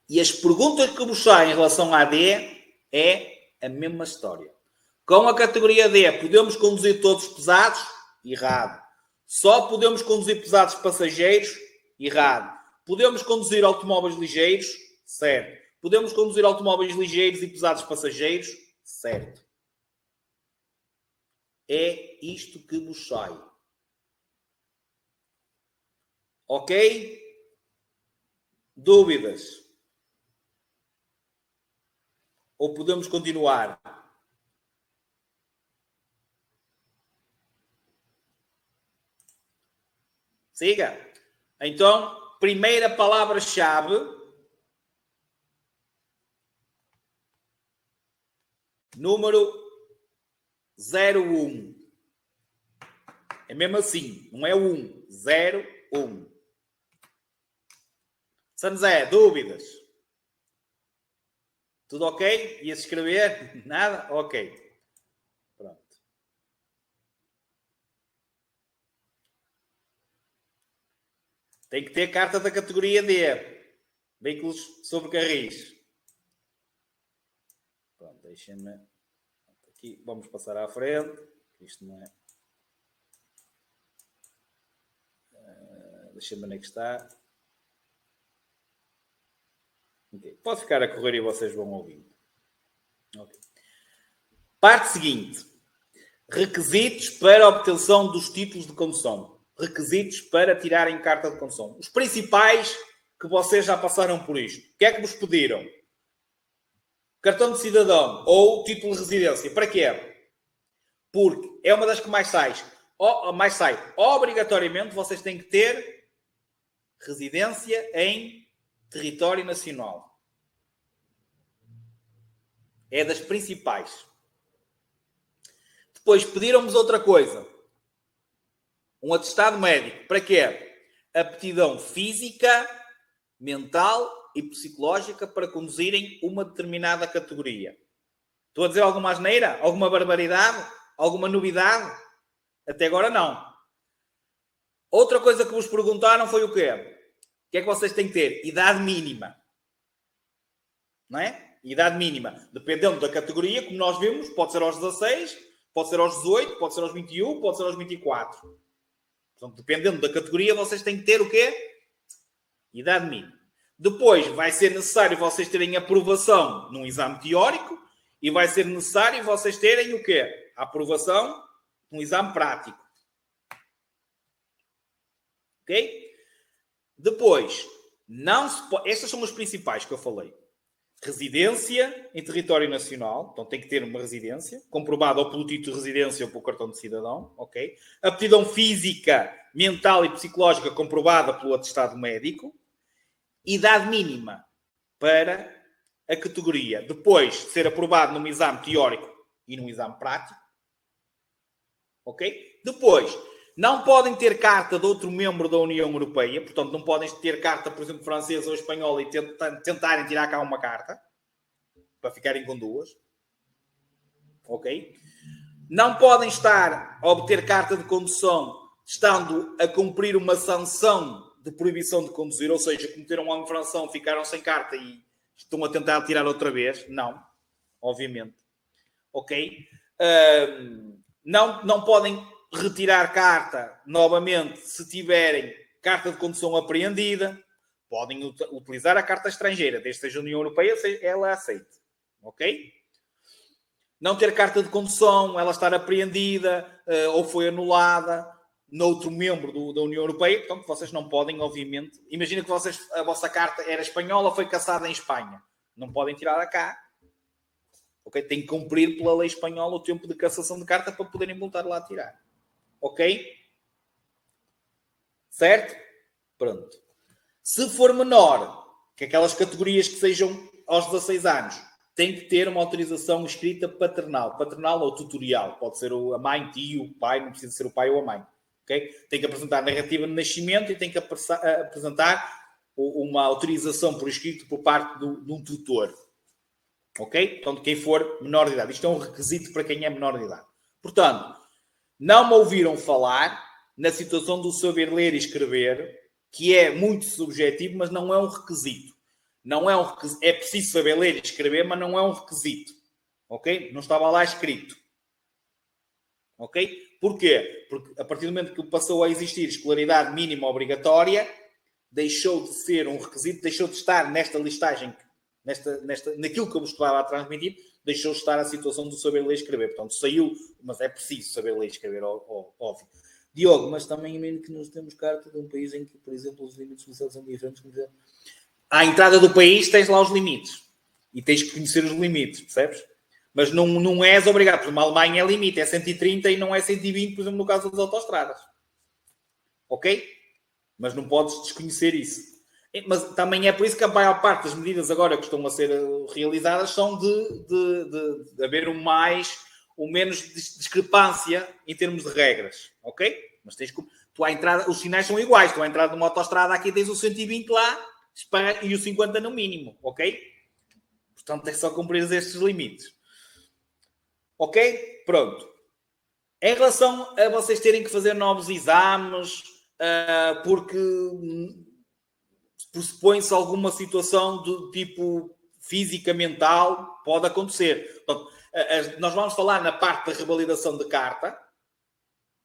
E as perguntas que vos saem em relação à D é a mesma história. Com a categoria D, podemos conduzir todos pesados? Errado. Só podemos conduzir pesados passageiros? Errado. Podemos conduzir automóveis ligeiros? Certo. Podemos conduzir automóveis ligeiros e pesados passageiros? Certo. É isto que vos sai. Ok? Dúvidas? Ou podemos continuar? Siga. Então, primeira palavra-chave. Número 01. É mesmo assim. Não é 1. 01. Sanzé, dúvidas? Tudo ok? Ia-se escrever? Nada? Ok. Pronto. Tem que ter carta da categoria D. Veículos sobre carris. Pronto, deixem-me... Aqui, vamos passar à frente. Isto não é... Deixa-me ver onde é que está. Okay. Pode ficar a correr e vocês vão ouvindo. Okay. Parte seguinte. Requisitos para a obtenção dos títulos de condução. Requisitos para tirarem carta de condução. Os principais que vocês já passaram por isto. O que é que vos pediram? Cartão de cidadão ou título de residência. Para quê? Porque é uma das que mais sai. Obrigatoriamente vocês têm que ter residência em território nacional. É das principais. Depois pediram-nos outra coisa. Um atestado médico. Para quê? Aptidão física, mental e psicológica para conduzirem uma determinada categoria. Estou a dizer alguma asneira? Alguma barbaridade? Alguma novidade? Até agora não. Outra coisa que vos perguntaram foi o quê? O que é que vocês têm que ter? Idade mínima. Não é? Idade mínima. Dependendo da categoria, como nós vimos, pode ser aos 16, pode ser aos 18, pode ser aos 21, pode ser aos 24. Portanto, dependendo da categoria, vocês têm que ter o quê? Idade mínima. Depois, vai ser necessário vocês terem aprovação num exame teórico e vai ser necessário vocês terem o quê? A aprovação num exame prático. Ok? Depois, estas são as principais que eu falei. Residência em território nacional. Então, tem que ter uma residência, comprovada ou pelo título de residência ou pelo cartão de cidadão. Ok? Aptidão física, mental e psicológica comprovada pelo atestado médico. Idade mínima para a categoria. Depois, ser aprovado num exame teórico e num exame prático. Ok? Depois, não podem ter carta de outro membro da União Europeia. Portanto, não podem ter carta, por exemplo, francesa ou espanhola e tentarem tirar cá uma carta. Para ficarem com duas. Ok? Não podem estar a obter carta de condução estando a cumprir uma sanção de proibição de conduzir. Ou seja, cometeram uma infração, ficaram sem carta e estão a tentar tirar outra vez. Não. Obviamente. Ok? Não podem retirar carta novamente se tiverem carta de condução apreendida. Podem utilizar a carta estrangeira, desde que seja a União Europeia, ela aceite. Ok? Não ter carta de condução, ela estar apreendida ou foi anulada noutro membro da União Europeia. Portanto, vocês não podem, obviamente... Imagina que a vossa carta era espanhola, foi cassada em Espanha. Não podem tirá-la cá. Ok? Tem que cumprir pela lei espanhola o tempo de cassação de carta para poderem voltar lá a tirar. Ok? Certo? Pronto. Se for menor, que aquelas categorias que sejam aos 16 anos, tem que ter uma autorização escrita paternal. Paternal ou tutorial. Pode ser a mãe, tio, o pai, não precisa ser o pai ou a mãe. Okay? Tem que apresentar a narrativa de nascimento e tem que apresentar uma autorização por escrito por parte de um tutor. Ok? Portanto, quem for menor de idade. Isto é um requisito para quem é menor de idade. Portanto, não me ouviram falar na situação do saber ler e escrever, que é muito subjetivo, mas não é um requisito. Não é um requisito. É preciso saber ler e escrever, mas não é um requisito. Ok? Não estava lá escrito. Ok? Porquê? Porque a partir do momento que passou a existir escolaridade mínima obrigatória, deixou de ser um requisito, deixou de estar nesta listagem, naquilo que eu vos estava a transmitir, deixou de estar a situação do saber ler e escrever. Portanto, saiu, mas é preciso saber ler e escrever, óbvio. Diogo, mas também imagino que nós temos carta de um país em que, por exemplo, os limites sociais são diferentes. À entrada do país tens lá os limites. E tens que conhecer os limites, percebes? Mas não és obrigado. Por exemplo, a Alemanha é limite, é 130 e não é 120, por exemplo, no caso das autoestradas. Ok? Mas não podes desconhecer isso. Mas também é por isso que a maior parte das medidas agora que estão a ser realizadas são de haver ou menos discrepância em termos de regras. Ok? Mas tens que... Tu à entrada, os sinais são iguais. Tu à entrada de uma autoestrada aqui tens o 120 lá e o 50 no mínimo. Ok? Portanto, é só cumprir estes limites. Ok? Pronto. Em relação a vocês terem que fazer novos exames, porque pressupõe-se alguma situação do tipo física, mental, pode acontecer. Portanto, nós vamos falar na parte da revalidação de carta.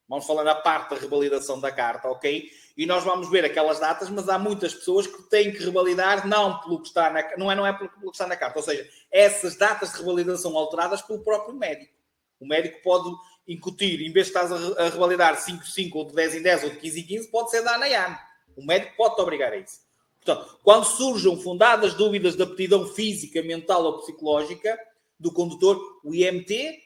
Vamos falar na parte da revalidação da carta, ok? E nós vamos ver aquelas datas, mas há muitas pessoas que têm que revalidar não pelo que está na, não é pelo que está na carta. Ou seja, essas datas de revalidação alteradas pelo próprio médico. O médico pode incutir, em vez de estás a revalidar 5-5 ou de 10 em 10 ou de 15 em 15, pode ser de ano em ano. O médico pode te obrigar a isso. Portanto, quando surjam fundadas dúvidas da aptidão física, mental ou psicológica do condutor, o IMT,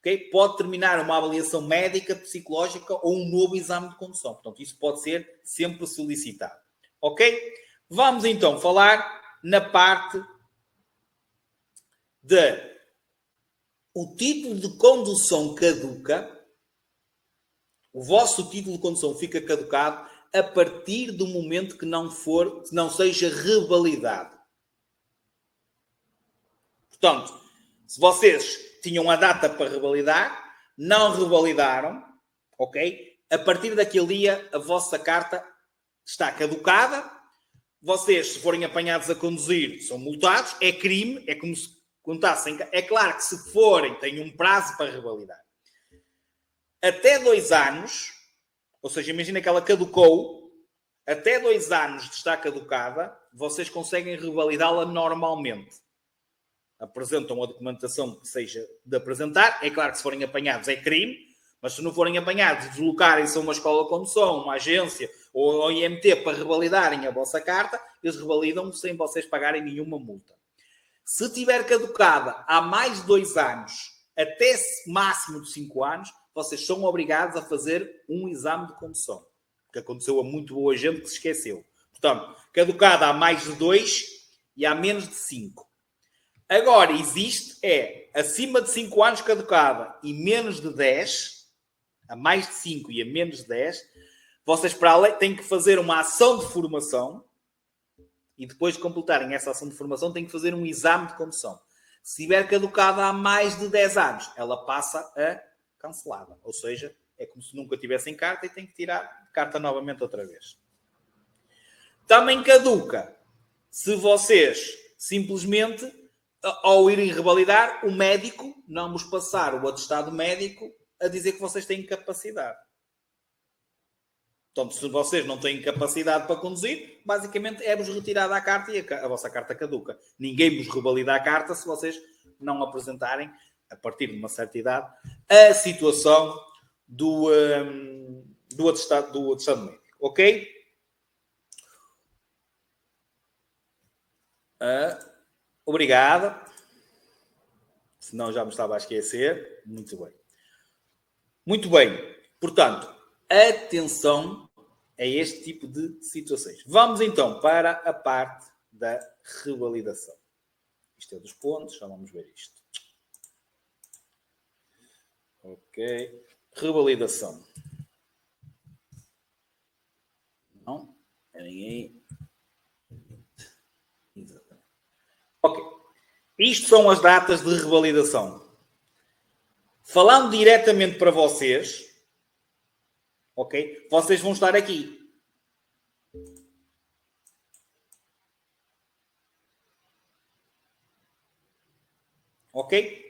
okay, pode terminar uma avaliação médica, psicológica ou um novo exame de condução. Portanto, isso pode ser sempre solicitado. Ok? Vamos então falar na parte de o título de condução caduca. O vosso título de condução fica caducado a partir do momento que não seja revalidado. Portanto, se vocês tinham a data para revalidar, não revalidaram, ok? A partir daquele dia, a vossa carta está caducada. Vocês, se forem apanhados a conduzir, são multados. É crime, é como se contassem. É claro que se forem, têm um prazo para revalidar. Até 2 anos, ou seja, imagina que ela caducou, até 2 anos de estar caducada, vocês conseguem revalidá-la normalmente. Apresentam a documentação que seja de apresentar. É claro que se forem apanhados é crime, mas se não forem apanhados, deslocarem-se a uma escola de condução, uma agência ou ao IMT para revalidarem a vossa carta, eles revalidam sem vocês pagarem nenhuma multa. Se tiver caducada há mais de 2 anos, até máximo de 5 anos, vocês são obrigados a fazer um exame de condução. Que aconteceu a muito boa gente que se esqueceu. Portanto, caducada há mais de 2 e há menos de 5. Agora, existe, acima de 5 anos caducada e menos de 10, a mais de 5 e a menos de 10, vocês para a lei têm que fazer uma ação de formação e depois de completarem essa ação de formação têm que fazer um exame de condução. Se tiver caducada há mais de 10 anos, ela passa a cancelada. Ou seja, é como se nunca tivessem carta e têm que tirar carta novamente outra vez. Também caduca se vocês simplesmente, ao irem revalidar, o médico não vos passar o atestado médico a dizer que vocês têm capacidade. Portanto, se vocês não têm capacidade para conduzir, basicamente é-vos retirada a carta e a vossa carta caduca. Ninguém vos revalida a carta se vocês não apresentarem, a partir de uma certa idade, a situação do atestado médico. Ok? Obrigado. Senão já me estava a esquecer. Muito bem. Muito bem. Portanto, atenção a este tipo de situações. Vamos então para a parte da revalidação. Isto é dos pontos, já vamos ver isto. Ok. Revalidação. Não? Ninguém. Exatamente. Ok. Isto são as datas de revalidação. Falando diretamente para vocês, ok? Vocês vão estar aqui. Ok?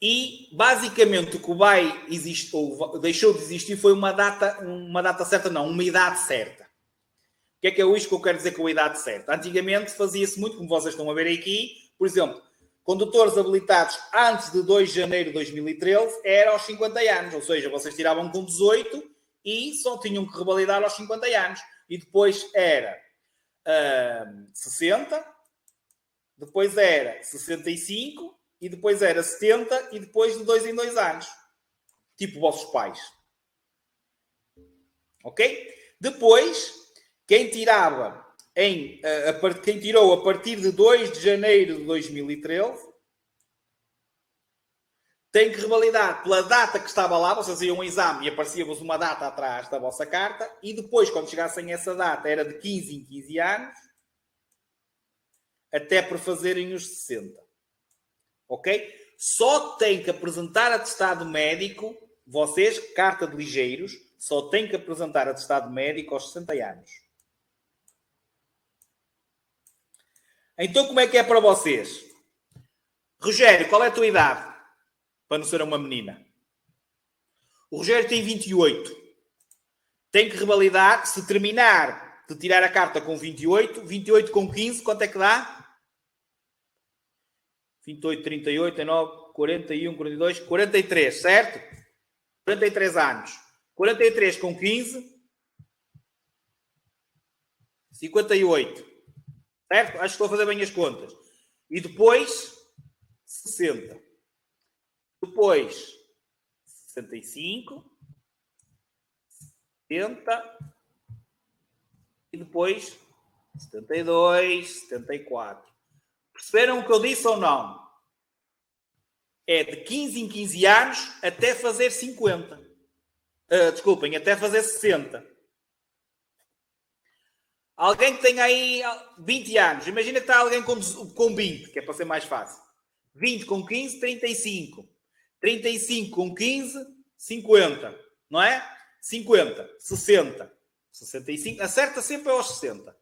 E, basicamente, o que vai existir, ou deixou de existir, foi uma data certa, não, uma idade certa. O que é isto que eu quero dizer com a idade certa? Antigamente fazia-se muito, como vocês estão a ver aqui, por exemplo, condutores habilitados antes de 2 de janeiro de 2013 era aos 50 anos, ou seja, vocês tiravam com 18 e só tinham que revalidar aos 50 anos. E depois era 60, depois era 65 e depois era 70 e depois de 2 em 2 anos. Tipo vossos pais. Ok? Depois, quem tirava quem tirou a partir de 2 de janeiro de 2013 tem que revalidar pela data que estava lá. Vocês iam um exame e aparecia-vos uma data atrás da vossa carta e depois, quando chegassem a essa data, era de 15 em 15 anos até por fazerem os 60. Ok? Só tem que apresentar atestado médico, vocês, carta de ligeiros, só tem que apresentar atestado médico aos 60 anos. Então, como é que é para vocês? Rogério, qual é a tua idade? Para não ser uma menina. O Rogério tem 28. Tem que revalidar, se terminar de tirar a carta com 28, 28 com 15, quanto é que dá? 28, 38, 39, 41, 42, 43, certo? 43 anos. 43 com 15, 58. Certo? Acho que estou a fazer bem as contas. E depois, 60. Depois, 65. 70. E depois, 72, 74. Perceberam o que eu disse ou não? É de 15 em 15 anos até fazer 50. Desculpem, até fazer 60. Alguém que tem aí 20 anos. Imagina que está alguém com 20, que é para ser mais fácil. 20 com 15, 35. 35 com 15, 50. Não é? 50, 60, 65. Acerta sempre aos 60.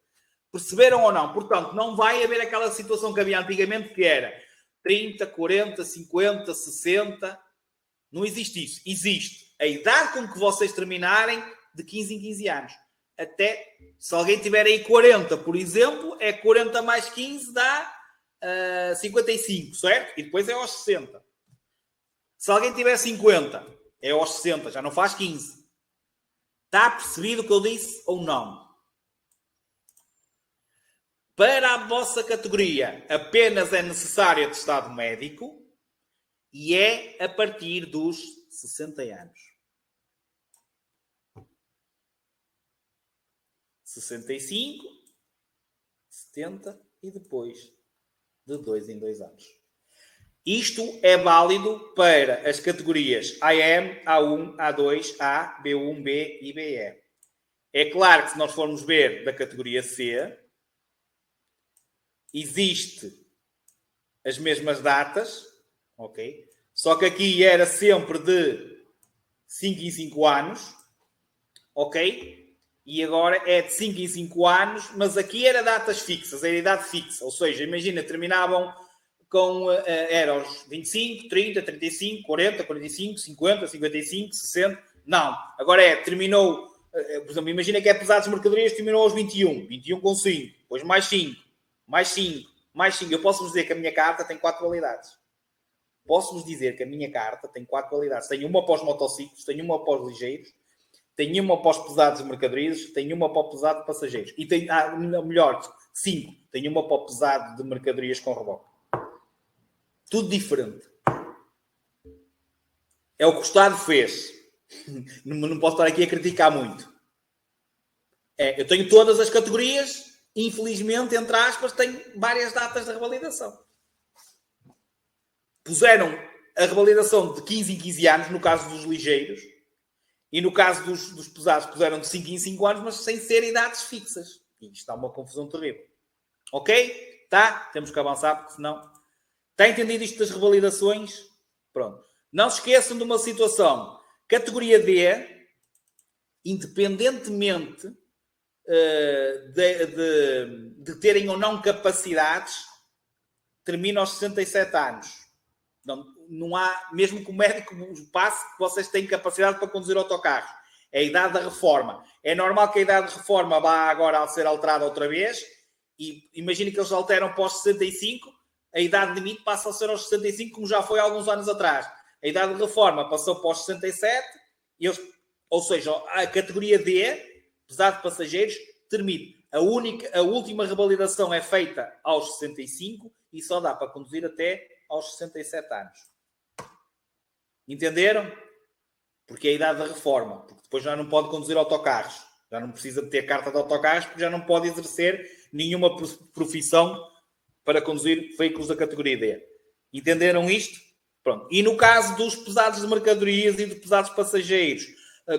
Perceberam ou não? Portanto, não vai haver aquela situação que havia antigamente que era 30, 40, 50, 60. Não existe isso. Existe a idade com que vocês terminarem de 15 em 15 anos. Até, se alguém tiver aí 40, por exemplo, é 40 mais 15 dá 55, certo? E depois é aos 60. Se alguém tiver 50, é aos 60, já não faz 15. Está percebido o que eu disse ou não? Para a vossa categoria, apenas é necessário atestado médico e é a partir dos 60 anos. 65, 70 e depois de 2 em 2 anos. Isto é válido para as categorias AM, A1, A2, A, B1, B e BE. É claro que se nós formos ver da categoria C, existe as mesmas datas, ok? Só que aqui era sempre de 5 em 5 anos, ok? E agora é de 5 em 5 anos, mas aqui era datas fixas, era idade fixa. Ou seja, imagina, terminavam com, era aos 25, 30, 35, 40, 45, 50, 55, 60. Não, agora terminou, por exemplo, imagina que é pesados mercadorias, terminou aos 21, 21 com 5, depois mais 5, mais 5, mais 5. Eu posso-vos dizer que a minha carta tem 4 validades. Posso-vos dizer que a minha carta tem 4 validades. Tenho uma para os motociclos, tenho uma para os ligeiros, tenho uma para os pesados de mercadorias, tenho uma para o pesado de passageiros. E tenho, melhor, 5. Tenho uma para o pesado de mercadorias com reboque. Tudo diferente. É o que o Estado fez. Não posso estar aqui a criticar muito. Eu tenho todas as categorias, infelizmente, entre aspas, tenho várias datas de revalidação. Puseram a revalidação de 15 em 15 anos, no caso dos ligeiros, e no caso dos pesados, puseram de 5 em 5 anos, mas sem ser idades fixas. E isto está uma confusão terrível. Ok? Tá? Temos que avançar, porque senão... Está entendido isto das revalidações? Pronto. Não se esqueçam de uma situação. Categoria D, independentemente de terem ou não capacidades, termina aos 67 anos. Não há, mesmo que o médico vos passe, que vocês têm capacidade para conduzir autocarros. É a idade da reforma. É normal que a idade de reforma vá agora a ser alterada outra vez. E imagine que eles alteram para os 65, a idade limite passa a ser aos 65, como já foi há alguns anos atrás. A idade de reforma passou para os 67, ou seja, a categoria D, pesado de passageiros, termina. A última revalidação é feita aos 65 e só dá para conduzir até aos 67 anos. Entenderam? Porque é a idade da reforma. Porque depois já não pode conduzir autocarros. Já não precisa de ter carta de autocarros, porque já não pode exercer nenhuma profissão para conduzir veículos da categoria D. Entenderam isto? Pronto. E no caso dos pesados de mercadorias e de pesados passageiros,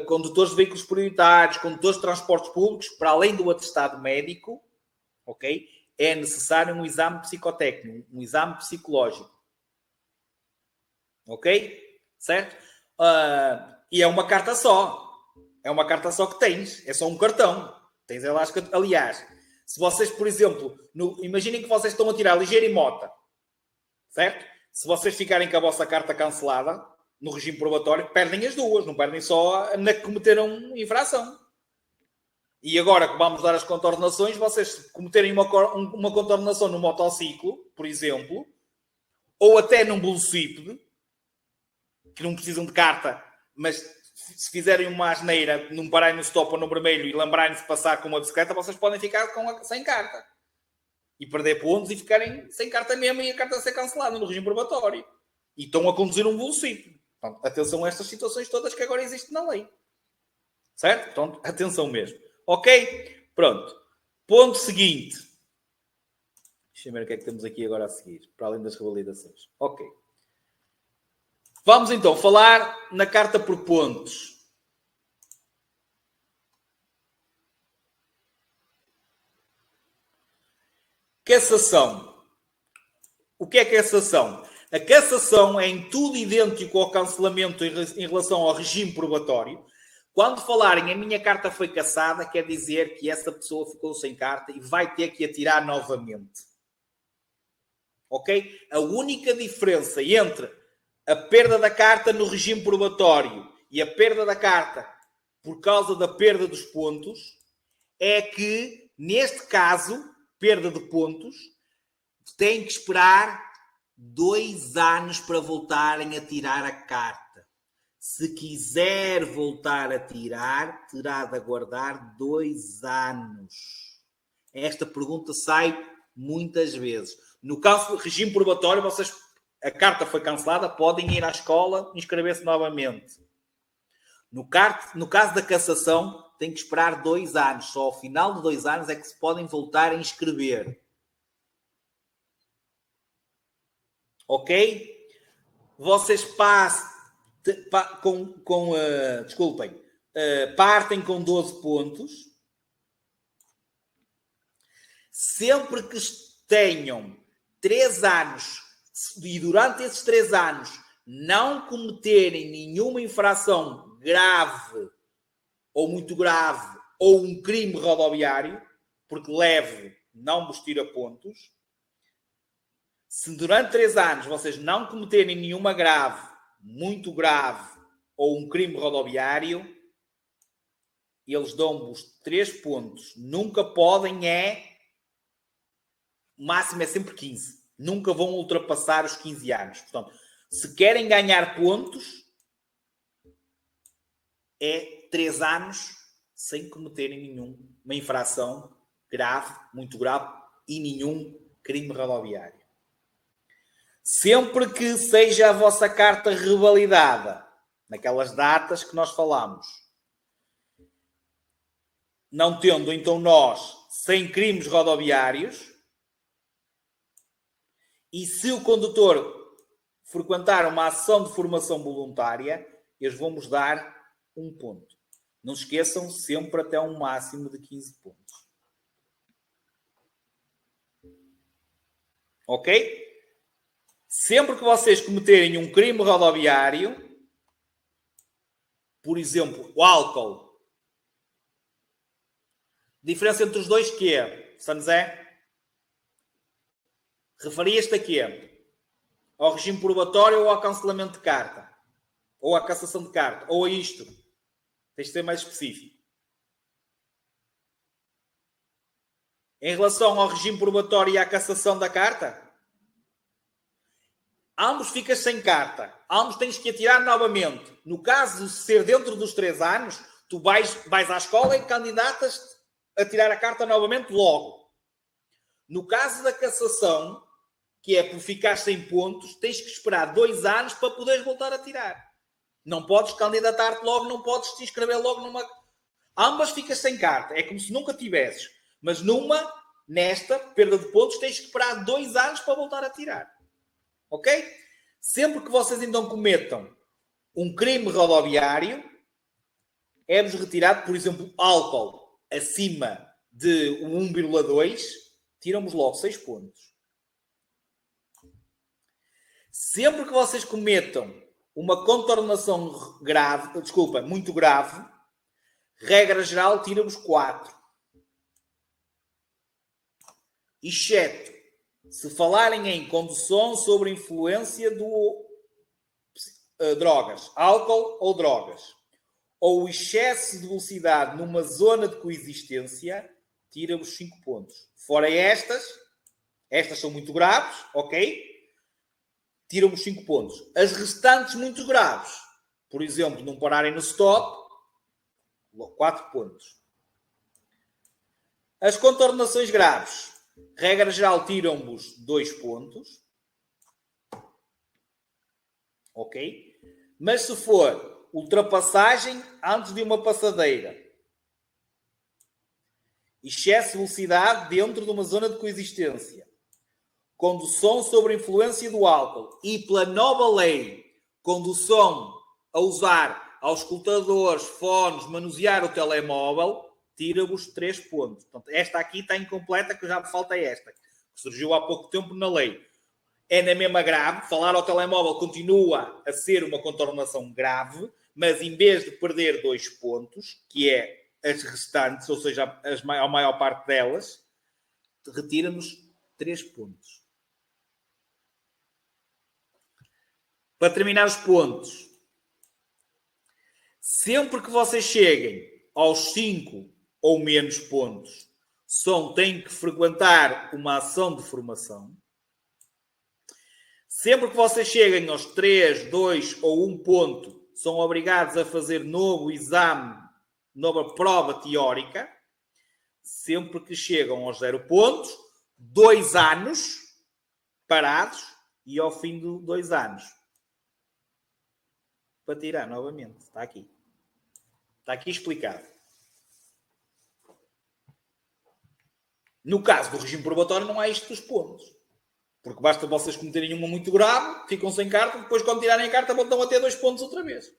condutores de veículos prioritários, condutores de transportes públicos, para além do atestado médico, ok? É necessário um exame psicotécnico, um exame psicológico. Ok? Certo? E é uma carta só. É uma carta só que tens. É só um cartão. Tens a lasca. Aliás, se vocês, por exemplo, imaginem que vocês estão a tirar ligeiro e mota. Certo? Se vocês ficarem com a vossa carta cancelada, no regime probatório, perdem as duas. Não perdem só na que cometeram infração. E agora que vamos dar as contornações, vocês cometerem uma contornação no motociclo, por exemplo, ou até num velocípede, que não precisam de carta, mas se fizerem uma asneira, não pararem no stop ou no vermelho e lembrarem-se de passar com uma bicicleta, vocês podem ficar sem carta. E perder pontos e ficarem sem carta mesmo e a carta ser cancelada no regime probatório. E estão a conduzir um velocípede. Portanto, atenção a estas situações todas que agora existem na lei. Certo? Portanto, atenção mesmo. Ok? Pronto. Ponto seguinte. Deixa eu ver o que é que temos aqui agora a seguir, para além das revalidações. Ok. Vamos então falar na carta por pontos. Cassação. O que é cassação? A cassação é em tudo idêntico ao cancelamento em relação ao regime probatório. Quando falarem a minha carta foi cassada, quer dizer que essa pessoa ficou sem carta e vai ter que a tirar novamente. Ok? A única diferença entre a perda da carta no regime probatório e a perda da carta por causa da perda dos pontos é que, neste caso, perda de pontos, tem que esperar 2 anos para voltarem a tirar a carta. Se quiser voltar a tirar, terá de aguardar 2 anos. Esta pergunta sai muitas vezes. No caso do regime probatório, a carta foi cancelada, podem ir à escola e inscrever-se novamente. No caso da cassação, tem que esperar 2 anos. Só ao final de 2 anos é que se podem voltar a inscrever. Ok? Vocês partem com 12 pontos. Sempre que tenham 3 anos e durante esses 3 anos não cometerem nenhuma infração grave ou muito grave ou um crime rodoviário, porque leve não vos tira pontos. Se durante 3 anos vocês não cometerem nenhuma grave, muito grave ou um crime rodoviário, eles dão-vos 3 pontos. Nunca podem o máximo é sempre 15. Nunca vão ultrapassar os 15 anos. Portanto, se querem ganhar pontos, é 3 anos sem cometerem nenhuma infração grave, muito grave e nenhum crime rodoviário. Sempre que seja a vossa carta revalidada, naquelas datas que nós falamos, não tendo então nós 100 crimes rodoviários, e se o condutor frequentar uma ação de formação voluntária, eles vão-nos dar 1 ponto. Não se esqueçam, sempre até um máximo de 15 pontos. Ok? Sempre que vocês cometerem um crime rodoviário, por exemplo, o álcool, diferença entre os dois que é, São José? Referias-te a quê? Ao regime probatório ou ao cancelamento de carta? Ou à cassação de carta? Ou a isto? Tens de ser mais específico. Em relação ao regime probatório e à cassação da carta, ambos ficas sem carta. Ambos tens que atirar novamente. No caso de ser dentro dos 3 anos, tu vais à escola e candidatas a tirar a carta novamente logo. No caso da cassação, que é por ficar sem pontos, tens que esperar 2 anos para poderes voltar a tirar. Não podes candidatar-te logo, não podes te inscrever logo numa... Ambas ficas sem carta. É como se nunca tivesses. Mas nesta, perda de pontos, tens que esperar 2 anos para voltar a tirar. Ok? Sempre que vocês então cometam um crime rodoviário, é-vos retirado, por exemplo, álcool acima de 1,2, tiram-vos logo 6 pontos. Sempre que vocês cometam uma contornação muito grave, Regra geral, tiramos 4. Exceto se falarem em condução sob influência do drogas, álcool ou drogas, ou o excesso de velocidade numa zona de coexistência, tira-vos 5 pontos. Fora estas são muito graves, ok? Tiram-vos 5 pontos. As restantes muito graves, por exemplo, não pararem no stop, 4 pontos. As contornações graves, regra geral, tiram-vos 2 pontos. Ok? Mas se for ultrapassagem antes de uma passadeira, excesso de velocidade dentro de uma zona de coexistência, condução sob influência do álcool e, pela nova lei, condução a usar auscultadores, fones, manusear o telemóvel, tira-vos 3 pontos. Portanto, esta aqui está incompleta, que já me falta esta, que surgiu há pouco tempo na lei. É na mesma grave, falar ao telemóvel continua a ser uma contornação grave, mas em vez de perder 2 pontos, que é as restantes, ou seja, a maior parte delas, retira-nos 3 pontos. Para terminar os pontos, sempre que vocês cheguem aos 5 ou menos pontos, têm que frequentar uma ação de formação. Sempre que vocês cheguem aos 3, 2 ou 1 ponto, são obrigados a fazer novo exame, nova prova teórica. Sempre que chegam aos 0 pontos, 2 anos parados e ao fim de 2 anos para tirar novamente. Está aqui. Está aqui explicado. No caso do regime probatório não há isto dos pontos. Porque basta vocês cometerem uma muito grave, ficam sem carta, depois quando tirarem a carta voltam a ter 2 pontos outra vez.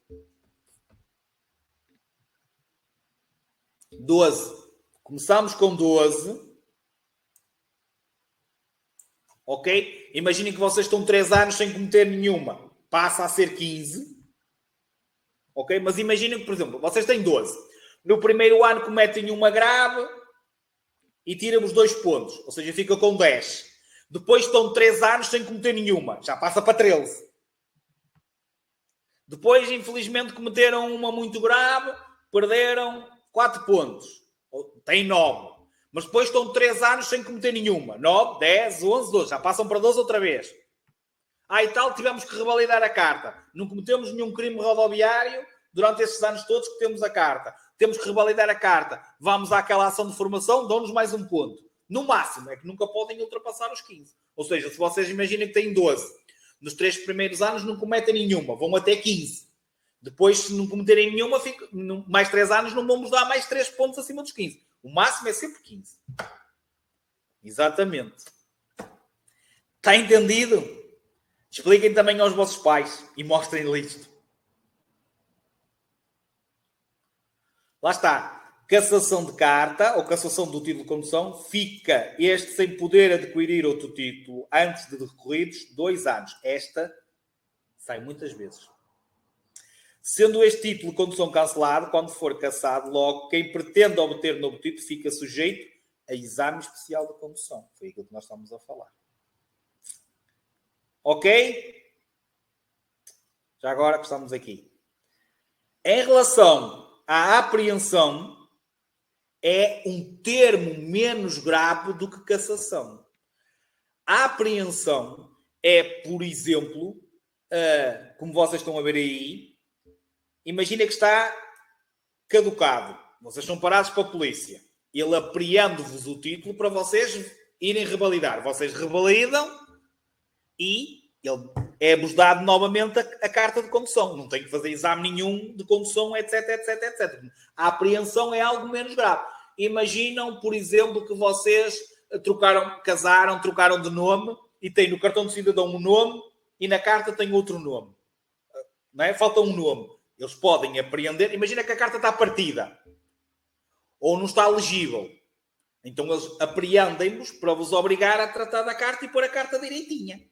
12. Começamos com 12. Ok? Imaginem que vocês estão 3 anos sem cometer nenhuma. Passa a ser 15. Ok? Mas imaginem que, por exemplo, vocês têm 12. No primeiro ano cometem uma grave e tiram-vos 2 pontos. Ou seja, fica com 10. Depois estão 3 anos sem cometer nenhuma. Já passa para 13. Depois, infelizmente, cometeram uma muito grave. Perderam 4 pontos. Tem 9. Mas depois estão 3 anos sem cometer nenhuma. 9, 10, 11, 12. Já passam para 12 outra vez. E tal, tivemos que revalidar a carta. Não cometemos nenhum crime rodoviário durante esses anos todos que temos a carta. Temos que revalidar a carta. Vamos àquela ação de formação, dão-nos mais 1 ponto. No máximo, é que nunca podem ultrapassar os 15. Ou seja, se vocês imaginem que têm 12, nos 3 primeiros anos não cometem nenhuma, vão até 15. Depois, se não cometerem nenhuma, mais 3 anos não vamos dar mais 3 pontos acima dos 15. O máximo é sempre 15. Exatamente. Está entendido? Expliquem também aos vossos pais e mostrem-lhe isto. Lá está. Cassação de carta ou cassação do título de condução, fica este sem poder adquirir outro título antes de recorridos 2 anos. Esta sai muitas vezes. Sendo este título de condução cancelado, quando for cassado, logo quem pretende obter novo título fica sujeito a exame especial de condução. Foi aquilo que nós estamos a falar. Ok? Já agora que estamos aqui. Em relação à apreensão, é um termo menos grave do que cassação. A apreensão é, por exemplo, como vocês estão a ver aí, imagina que está caducado. Vocês são parados para a polícia. Ele apreende-vos o título para vocês irem revalidar. Vocês revalidam e ele é-vos dado novamente a carta de condução. Não tem que fazer exame nenhum de condução, etc, etc, etc. A apreensão é algo menos grave. Imaginam, por exemplo, que vocês casaram, trocaram de nome e têm no cartão de cidadão um nome e na carta tem outro nome. Não é? Falta um nome. Eles podem apreender. Imagina que a carta está partida ou não está legível. Então eles apreendem-vos para vos obrigar a tratar da carta e pôr a carta direitinha.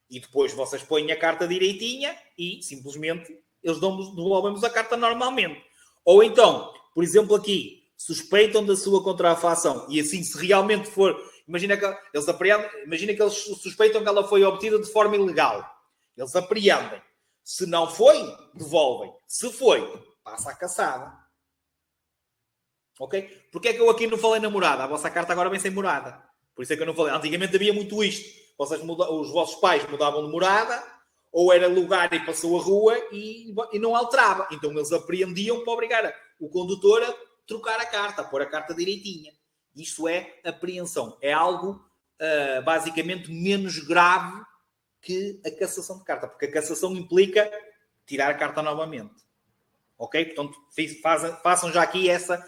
E depois vocês põem a carta direitinha e simplesmente eles devolvem-vos a carta normalmente. Ou então, por exemplo, aqui, suspeitam da sua contrafação, e assim, se realmente for, imagina que eles suspeitam que ela foi obtida de forma ilegal. Eles apreendem. Se não foi, devolvem. Se foi, passa a caçada. Ok? Porque é que eu aqui não falei na morada? A vossa carta agora vem sem morada. Por isso é que eu não falei. Antigamente havia muito isto. Os vossos pais mudavam de morada, ou era lugar e passou a rua e não alterava. Então eles apreendiam para obrigar o condutor a trocar a carta, a pôr a carta direitinha. Isto é apreensão. É algo basicamente menos grave que a cassação de carta, porque a cassação implica tirar a carta novamente. Ok? Portanto, façam já aqui essa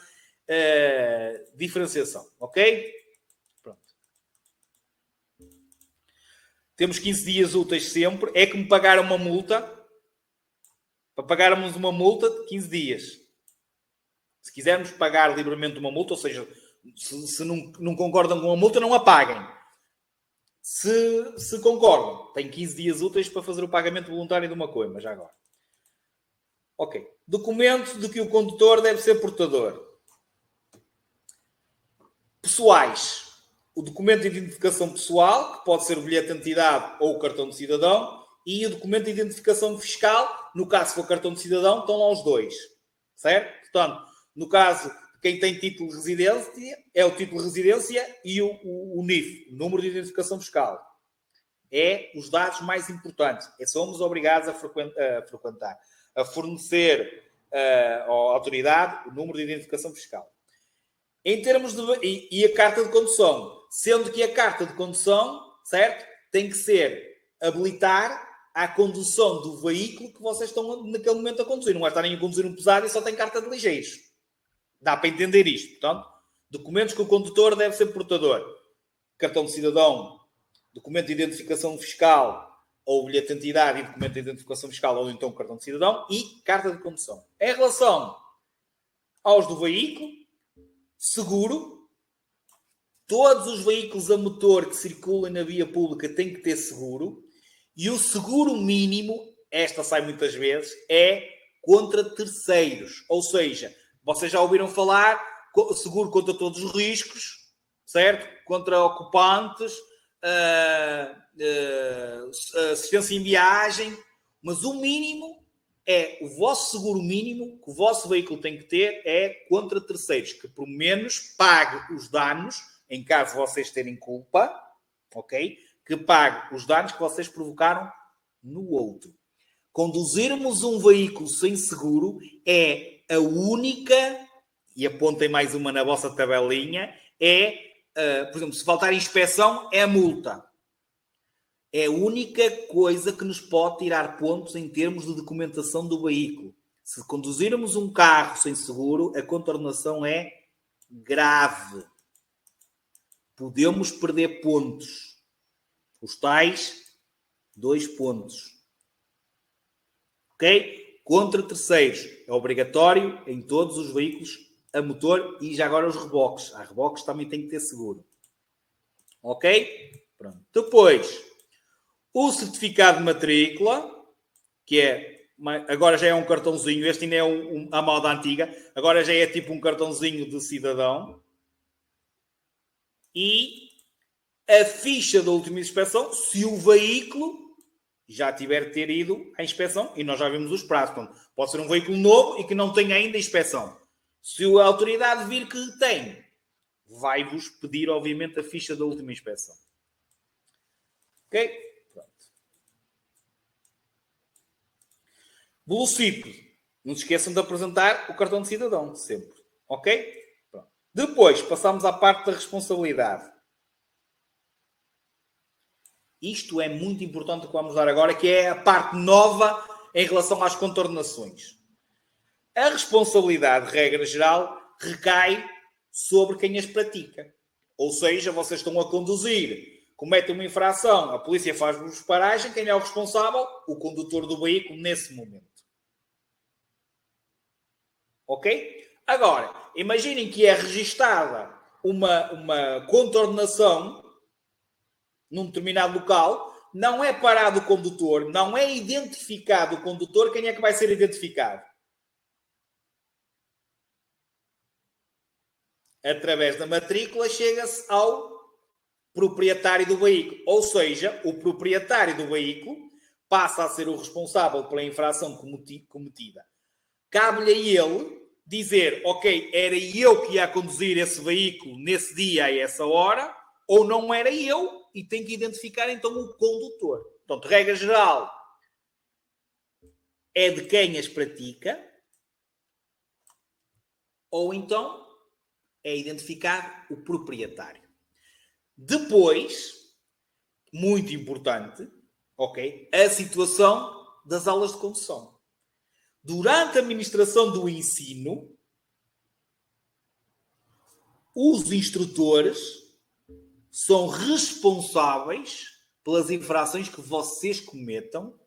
diferenciação. Ok? Pronto. Temos 15 dias úteis sempre. É que me pagaram uma multa. Para pagarmos uma multa de 15 dias. Se quisermos pagar livremente uma multa, ou seja, se não concordam com a multa, não a paguem. Se concordam, tem 15 dias úteis para fazer o pagamento voluntário de uma coima, já agora. Ok. Documento de que o condutor deve ser portador. Pessoais. O documento de identificação pessoal, que pode ser o bilhete de identidade ou o cartão de cidadão, e o documento de identificação fiscal, no caso se for cartão de cidadão, estão lá os dois. Certo? Portanto, no caso, quem tem título de residência, é o título de residência e o NIF, o número de identificação fiscal. É os dados mais importantes. Somos obrigados a fornecer à autoridade o número de identificação fiscal. Em termos de... E a carta de condução. Sendo que a carta de condução, certo? Tem que ser habilitar à condução do veículo que vocês estão naquele momento a conduzir. Não é estarem a conduzir um pesado e só tem carta de ligeiros. Dá para entender isto. Portanto, documentos que o condutor deve ser portador. Cartão de cidadão, documento de identificação fiscal, ou bilhete de identidade e documento de identificação fiscal, ou então cartão de cidadão, e carta de condução. Em relação aos do veículo, seguro. Todos os veículos a motor que circulam na via pública têm que ter seguro. E o seguro mínimo, esta sai muitas vezes, é contra terceiros. Ou seja, vocês já ouviram falar, seguro contra todos os riscos, certo? Contra ocupantes, assistência em viagem. Mas o mínimo é o vosso seguro mínimo que o vosso veículo tem que ter é contra terceiros, que pelo menos pague os danos, em caso de vocês terem culpa, ok? Que pague os danos que vocês provocaram no outro. Conduzirmos um veículo sem seguro é a única, e apontem mais uma na vossa tabelinha, por exemplo, se faltar inspeção, é multa. É a única coisa que nos pode tirar pontos em termos de documentação do veículo. Se conduzirmos um carro sem seguro, a contornação é grave. Podemos perder pontos. Os tais 2 pontos. Ok? Contra terceiros. É obrigatório em todos os veículos a motor e já agora os reboques. Há reboques também tem que ter seguro. Ok? Pronto. Depois... o certificado de matrícula, que agora já é um cartãozinho, este ainda é a moda antiga, agora já é tipo um cartãozinho de cidadão. E a ficha da última inspeção, se o veículo já tiver ter ido à inspeção, e nós já vimos os prazos. Portanto, pode ser um veículo novo e que não tenha ainda inspeção. Se a autoridade vir que tem, vai-vos pedir, obviamente, a ficha da última inspeção. Ok? Velocípedo. Não se esqueçam de apresentar o cartão de cidadão, sempre. Ok? Pronto. Depois, passamos à parte da responsabilidade. Isto é muito importante que vamos dar agora, que é a parte nova em relação às contornações. A responsabilidade, regra geral, recai sobre quem as pratica. Ou seja, vocês estão a conduzir, cometem uma infração, a polícia faz-vos paragem, quem é o responsável? O condutor do veículo nesse momento. Ok? Agora, imaginem que é registada uma contornação num determinado local, não é parado o condutor, não é identificado o condutor, quem é que vai ser identificado? através da matrícula, chega-se ao proprietário do veículo. Ou seja, o proprietário do veículo passa a ser o responsável pela infração cometida. Cabe-lhe a ele dizer, ok, era eu que ia conduzir esse veículo nesse dia a essa hora, ou não era eu, e tem que identificar então o condutor. Portanto, regra geral, é de quem as pratica, ou então é identificar o proprietário. Depois, muito importante, ok, a situação das aulas de condução. Durante a administração do ensino, os instrutores são responsáveis pelas infrações que vocês cometam,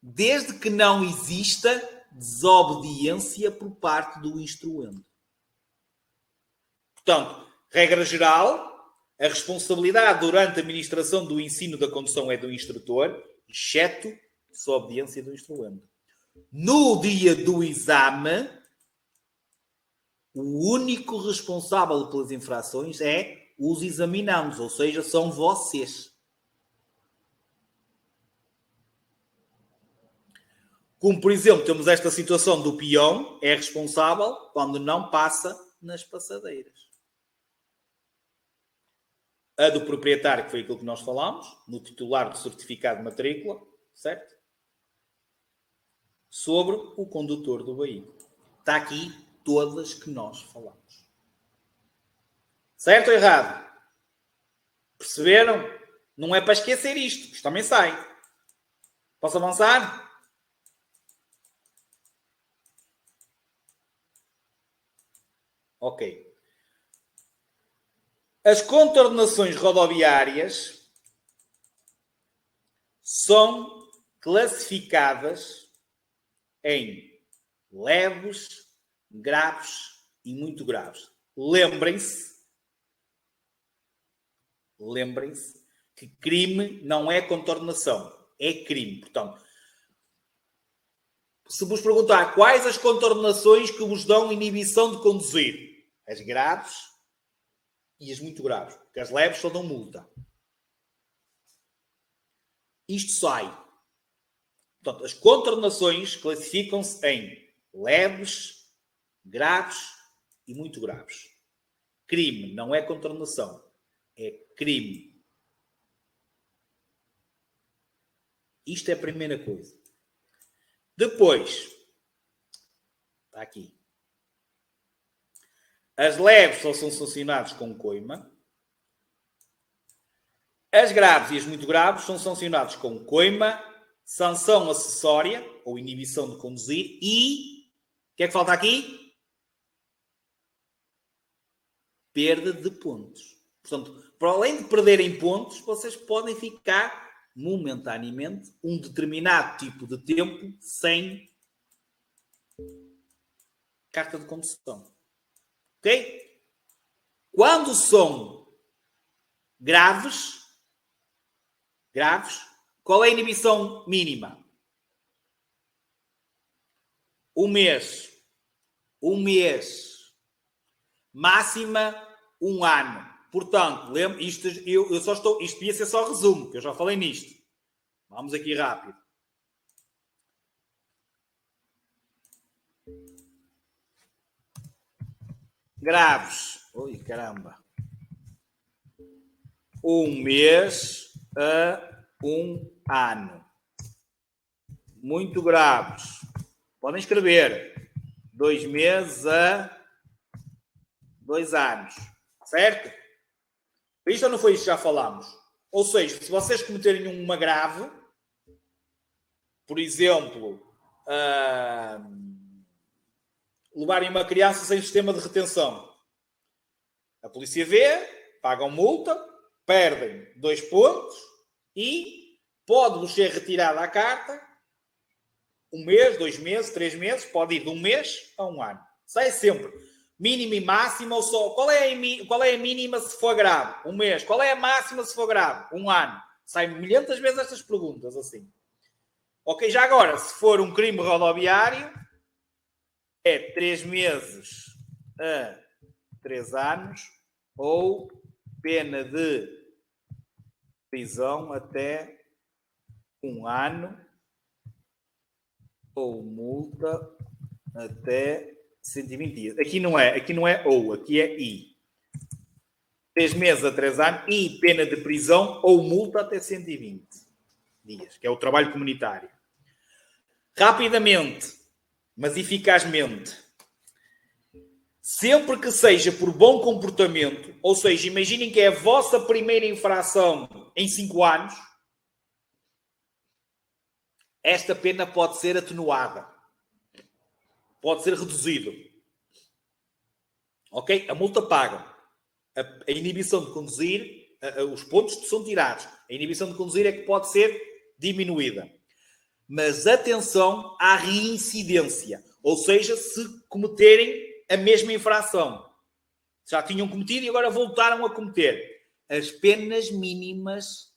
desde que não exista desobediência por parte do instruendo. Portanto, regra geral, a responsabilidade durante a administração do ensino da condução é do instrutor, exceto desobediência do instruendo. No dia do exame, o único responsável pelas infrações é os examinandos, ou seja, são vocês. Como, por exemplo, temos esta situação do peão, é responsável quando não passa nas passadeiras. A do proprietário, que foi aquilo que nós falámos, no titular do certificado de matrícula, certo? Sobre o condutor do veículo. Está aqui todas que nós falamos. Certo ou errado? Perceberam? Não é para esquecer isto. Isto também sai. Posso avançar? Ok. As contornações rodoviárias são classificadas em leves, graves e muito graves. Lembrem-se que crime não é contornação, é crime. Portanto, se vos perguntar quais as contornações que vos dão inibição de conduzir, as graves e as muito graves, porque as leves só dão multa. Isto sai. Portanto, as contornações classificam-se em leves, graves e muito graves. Crime não é contornação, é crime. Isto é a primeira coisa. Depois, está aqui. As leves só são sancionadas com coima. As graves e as muito graves são sancionadas com coima, sanção acessória ou inibição de conduzir e... O que é que falta aqui? Perda de pontos. Portanto, para além de perderem pontos, vocês podem ficar momentaneamente um determinado tipo de tempo sem carta de condução. Ok? Quando são graves, qual é a inibição mínima? Um mês. Máxima, 1 ano. Portanto, isto devia ser só resumo, que eu já falei nisto. Vamos aqui rápido. Graves. Ui, caramba. 1 mês a 1 ano. Muito graves. Podem escrever. 2 meses a 2 anos. Certo? Isto ou não foi isto que já falámos? Ou seja, se vocês cometerem uma grave, por exemplo, levarem uma criança sem sistema de retenção, a polícia vê, pagam multa, perdem 2 pontos e pode-vos ser retirada a carta 1 mês, 2 meses, 3 meses, pode ir de 1 mês a 1 ano. Sai sempre mínima e máxima ou só. Qual é a mínima se for grave? 1 mês. Qual é a máxima se for grave? 1 ano. Sai milhares de vezes estas perguntas assim. Ok, já agora, se for um crime rodoviário, é 3 meses a 3 anos ou pena de prisão até 1 ano ou multa até 120 dias. Aqui não é ou, aqui é e. 3 meses a 3 anos e pena de prisão ou multa até 120 dias, que é o trabalho comunitário. Rapidamente, mas eficazmente, sempre que seja por bom comportamento, ou seja, imaginem que é a vossa primeira infração em 5 anos, esta pena pode ser atenuada. Pode ser reduzido. Ok? A multa paga. A inibição de conduzir, os pontos são tirados. A inibição de conduzir é que pode ser diminuída. Mas atenção à reincidência. Ou seja, se cometerem a mesma infração. Já tinham cometido e agora voltaram a cometer. As penas mínimas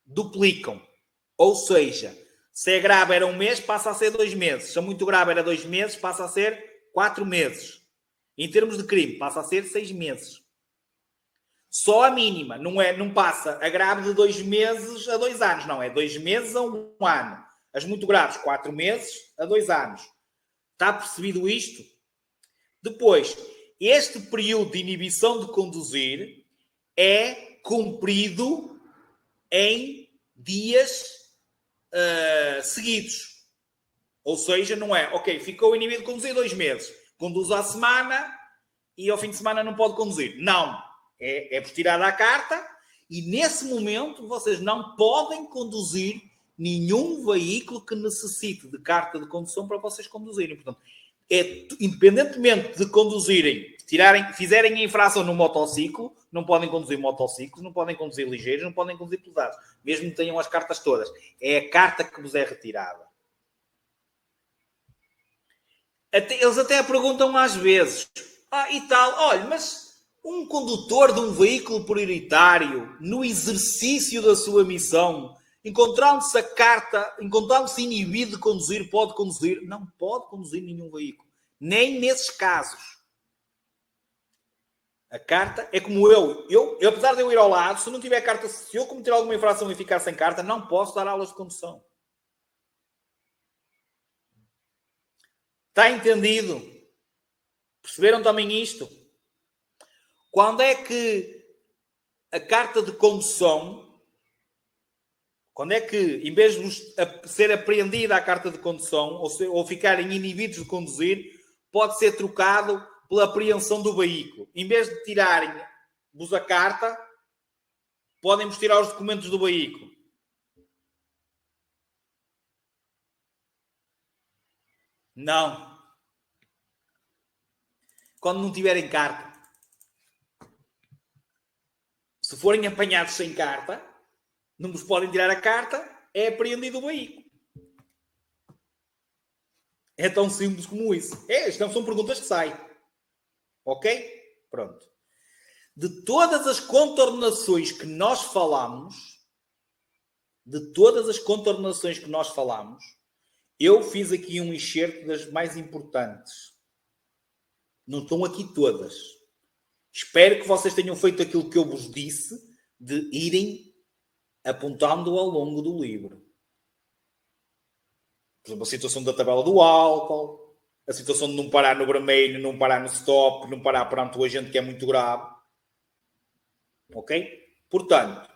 duplicam. Ou seja, se é grave era 1 mês, passa a ser 2 meses. Se é muito grave era 2 meses, passa a ser 4 meses. Em termos de crime, passa a ser 6 meses. Só a mínima. Não passa a grave de 2 meses a 2 anos. Não, é 2 meses a 1 ano. As muito graves, 4 meses a 2 anos. Está percebido isto? Depois, este período de inibição de conduzir é cumprido em dias seguidos. Ou seja, não é, ok, ficou inibido de conduzir 2 meses. Conduz à semana e ao fim de semana não pode conduzir. Não. É por tirar a carta e nesse momento vocês não podem conduzir nenhum veículo que necessite de carta de condução para vocês conduzirem. Portanto, independentemente de conduzirem, fizerem a infração no motociclo, não podem conduzir motociclos, não podem conduzir ligeiros, não podem conduzir pesados, mesmo que tenham as cartas todas. É a carta que vos é retirada. Eles até perguntam às vezes, e tal, olha, mas um condutor de um veículo prioritário, no exercício da sua missão, encontrando-se inibido de conduzir, pode conduzir? Não pode conduzir nenhum veículo. Nem nesses casos. A carta é como eu, apesar de eu ir ao lado, se não tiver carta, se eu cometer alguma infração e ficar sem carta, não posso dar aulas de condução. Está entendido? Perceberam também isto? Quando é que a carta de condução, quando é que, em vez de ser apreendida a carta de condução, ou ficarem inibidos de conduzir, pode ser trocado pela apreensão do veículo. Em vez de tirarem-vos a carta, podem-vos tirar os documentos do veículo. Não. Quando não tiverem carta. Se forem apanhados sem carta, não vos podem tirar a carta, é apreendido o veículo. É tão simples como isso. São perguntas que saem. Ok? Pronto. De todas as contornações que nós falamos, eu fiz aqui um excerto das mais importantes. Não estão aqui todas. Espero que vocês tenham feito aquilo que eu vos disse, de irem apontando ao longo do livro. Por exemplo, a situação da tabela do álcool, a situação de não parar no vermelho, não parar no stop, não parar perante o agente, que é muito grave. Ok? Portanto,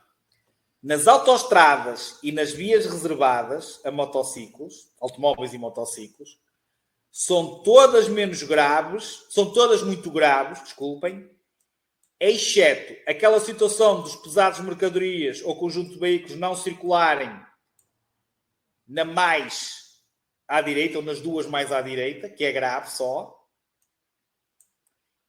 nas autoestradas e nas vias reservadas a motociclos, automóveis e motociclos, são todas menos graves, são todas muito graves, desculpem, exceto aquela situação dos pesados mercadorias ou conjunto de veículos não circularem na mais à direita, ou nas duas mais à direita, que é grave só,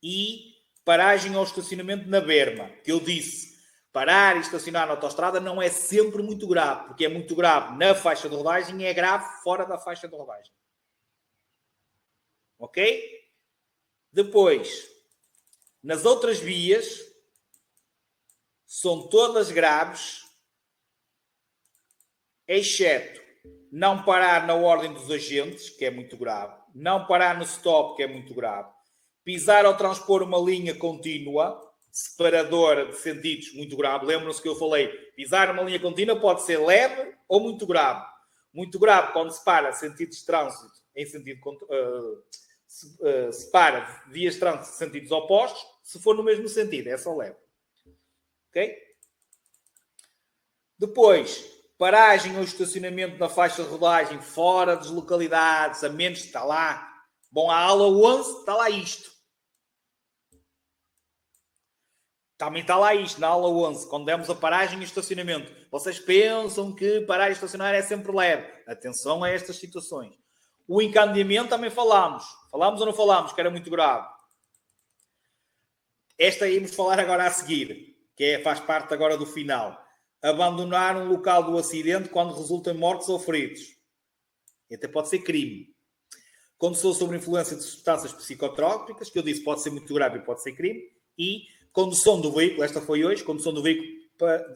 e paragem ou estacionamento na berma, que eu disse, parar e estacionar na autoestrada não é sempre muito grave, porque é muito grave na faixa de rodagem e é grave fora da faixa de rodagem. Ok? Depois, nas outras vias, são todas graves, exceto não parar na ordem dos agentes, que é muito grave, não parar no stop, que é muito grave, Pisar ou transpor uma linha contínua, separadora de sentidos, muito grave. Lembram-se que eu falei, pisar uma linha contínua pode ser leve ou muito grave. Muito grave quando separa sentidos de trânsito em sentido separa vias de trânsito em sentidos opostos, se for no mesmo sentido, é só leve. Ok? Depois, paragem ou estacionamento na faixa de rodagem fora das localidades, a menos que está lá. Bom, a aula 11 está lá isto. Também está lá isto, na aula 11, quando demos a paragem e estacionamento. Vocês pensam que parar e estacionar é sempre leve. Atenção a estas situações. O encandeamento também falámos. Falámos ou não falámos, que era muito grave. Esta íamos falar agora a seguir, que faz parte agora do final. Abandonar um local do acidente quando resultam mortes ou feridos. E até pode ser crime. Condução sob influência de substâncias psicotrópicas, que eu disse pode ser muito grave e pode ser crime. E condução do veículo, esta foi hoje, condução do veículo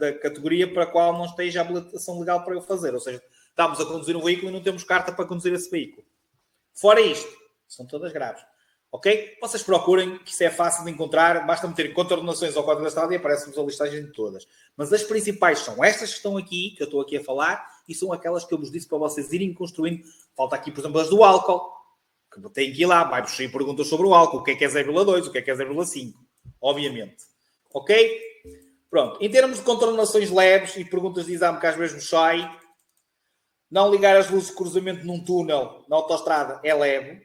da categoria para a qual não esteja a habilitação legal para eu fazer. Ou seja, estamos a conduzir um veículo e não temos carta para conduzir esse veículo. Fora isto, são todas graves. Ok? Vocês procurem, que isso é fácil de encontrar, basta meter contraordenações ao Código da Estrada e aparece-vos a listagem de todas. Mas as principais são estas que estão aqui, que eu estou aqui a falar, e são aquelas que eu vos disse para vocês irem construindo. Falta aqui, por exemplo, as do álcool, que tem que ir lá, vai-vos sair perguntas sobre o álcool, o que é 0,2, o que é 0,5, obviamente. Ok? Pronto. Em termos de contraordenações leves e perguntas de exame que às vezes nos saem, não ligar as luzes de cruzamento num túnel na autoestrada é leve.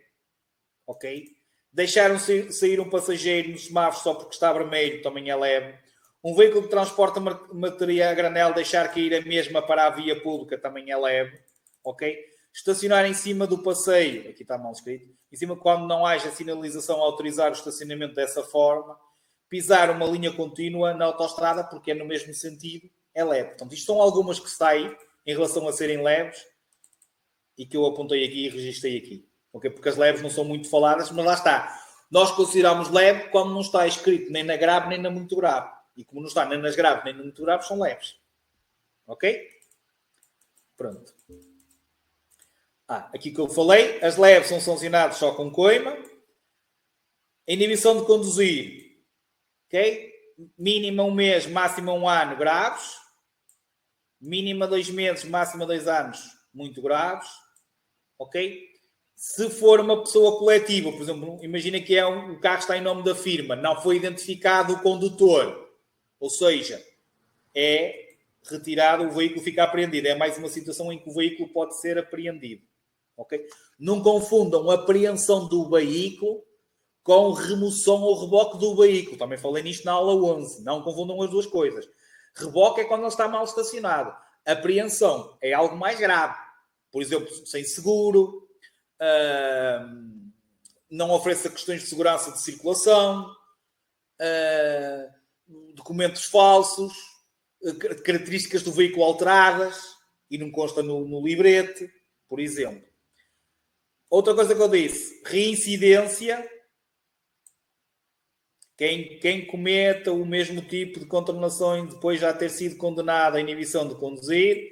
Ok? Deixar sair um passageiro nos semáforos só porque está vermelho também é leve. Um veículo que transporta material a granel deixar cair a mesma para a via pública também é leve. Ok? Estacionar em cima do passeio, aqui está mal escrito, em cima quando não haja sinalização a autorizar o estacionamento dessa forma. Pisar uma linha contínua na autoestrada, porque é no mesmo sentido, é leve. Portanto, isto são algumas que saem em relação a serem leves e que eu apontei aqui e registrei aqui. Okay? Porque as leves não são muito faladas, mas lá está. Nós consideramos leve quando não está escrito nem na grave nem na muito grave. E como não está nem nas graves nem na muito grave, são leves. Ok? Pronto. Aqui que eu falei, as leves são sancionadas só com coima. A inibição de conduzir. Ok? Mínima 1 mês, máxima 1 ano, graves. Mínima 2 meses, máxima 2 anos, muito graves. Ok? Se for uma pessoa coletiva, por exemplo, imagina que o carro está em nome da firma, não foi identificado o condutor. Ou seja, é retirado, o veículo fica apreendido. É mais uma situação em que o veículo pode ser apreendido. Ok? Não confundam a apreensão do veículo com remoção ou reboque do veículo. Também falei nisto na aula 11. Não confundam as duas coisas. Reboque é quando ele está mal estacionado. Apreensão é algo mais grave. Por exemplo, sem seguro, não ofereça questões de segurança de circulação, documentos falsos, características do veículo alteradas e não consta no librete, por exemplo. Outra coisa que eu disse, reincidência. Quem cometa o mesmo tipo de contaminações depois de já ter sido condenado à inibição de conduzir,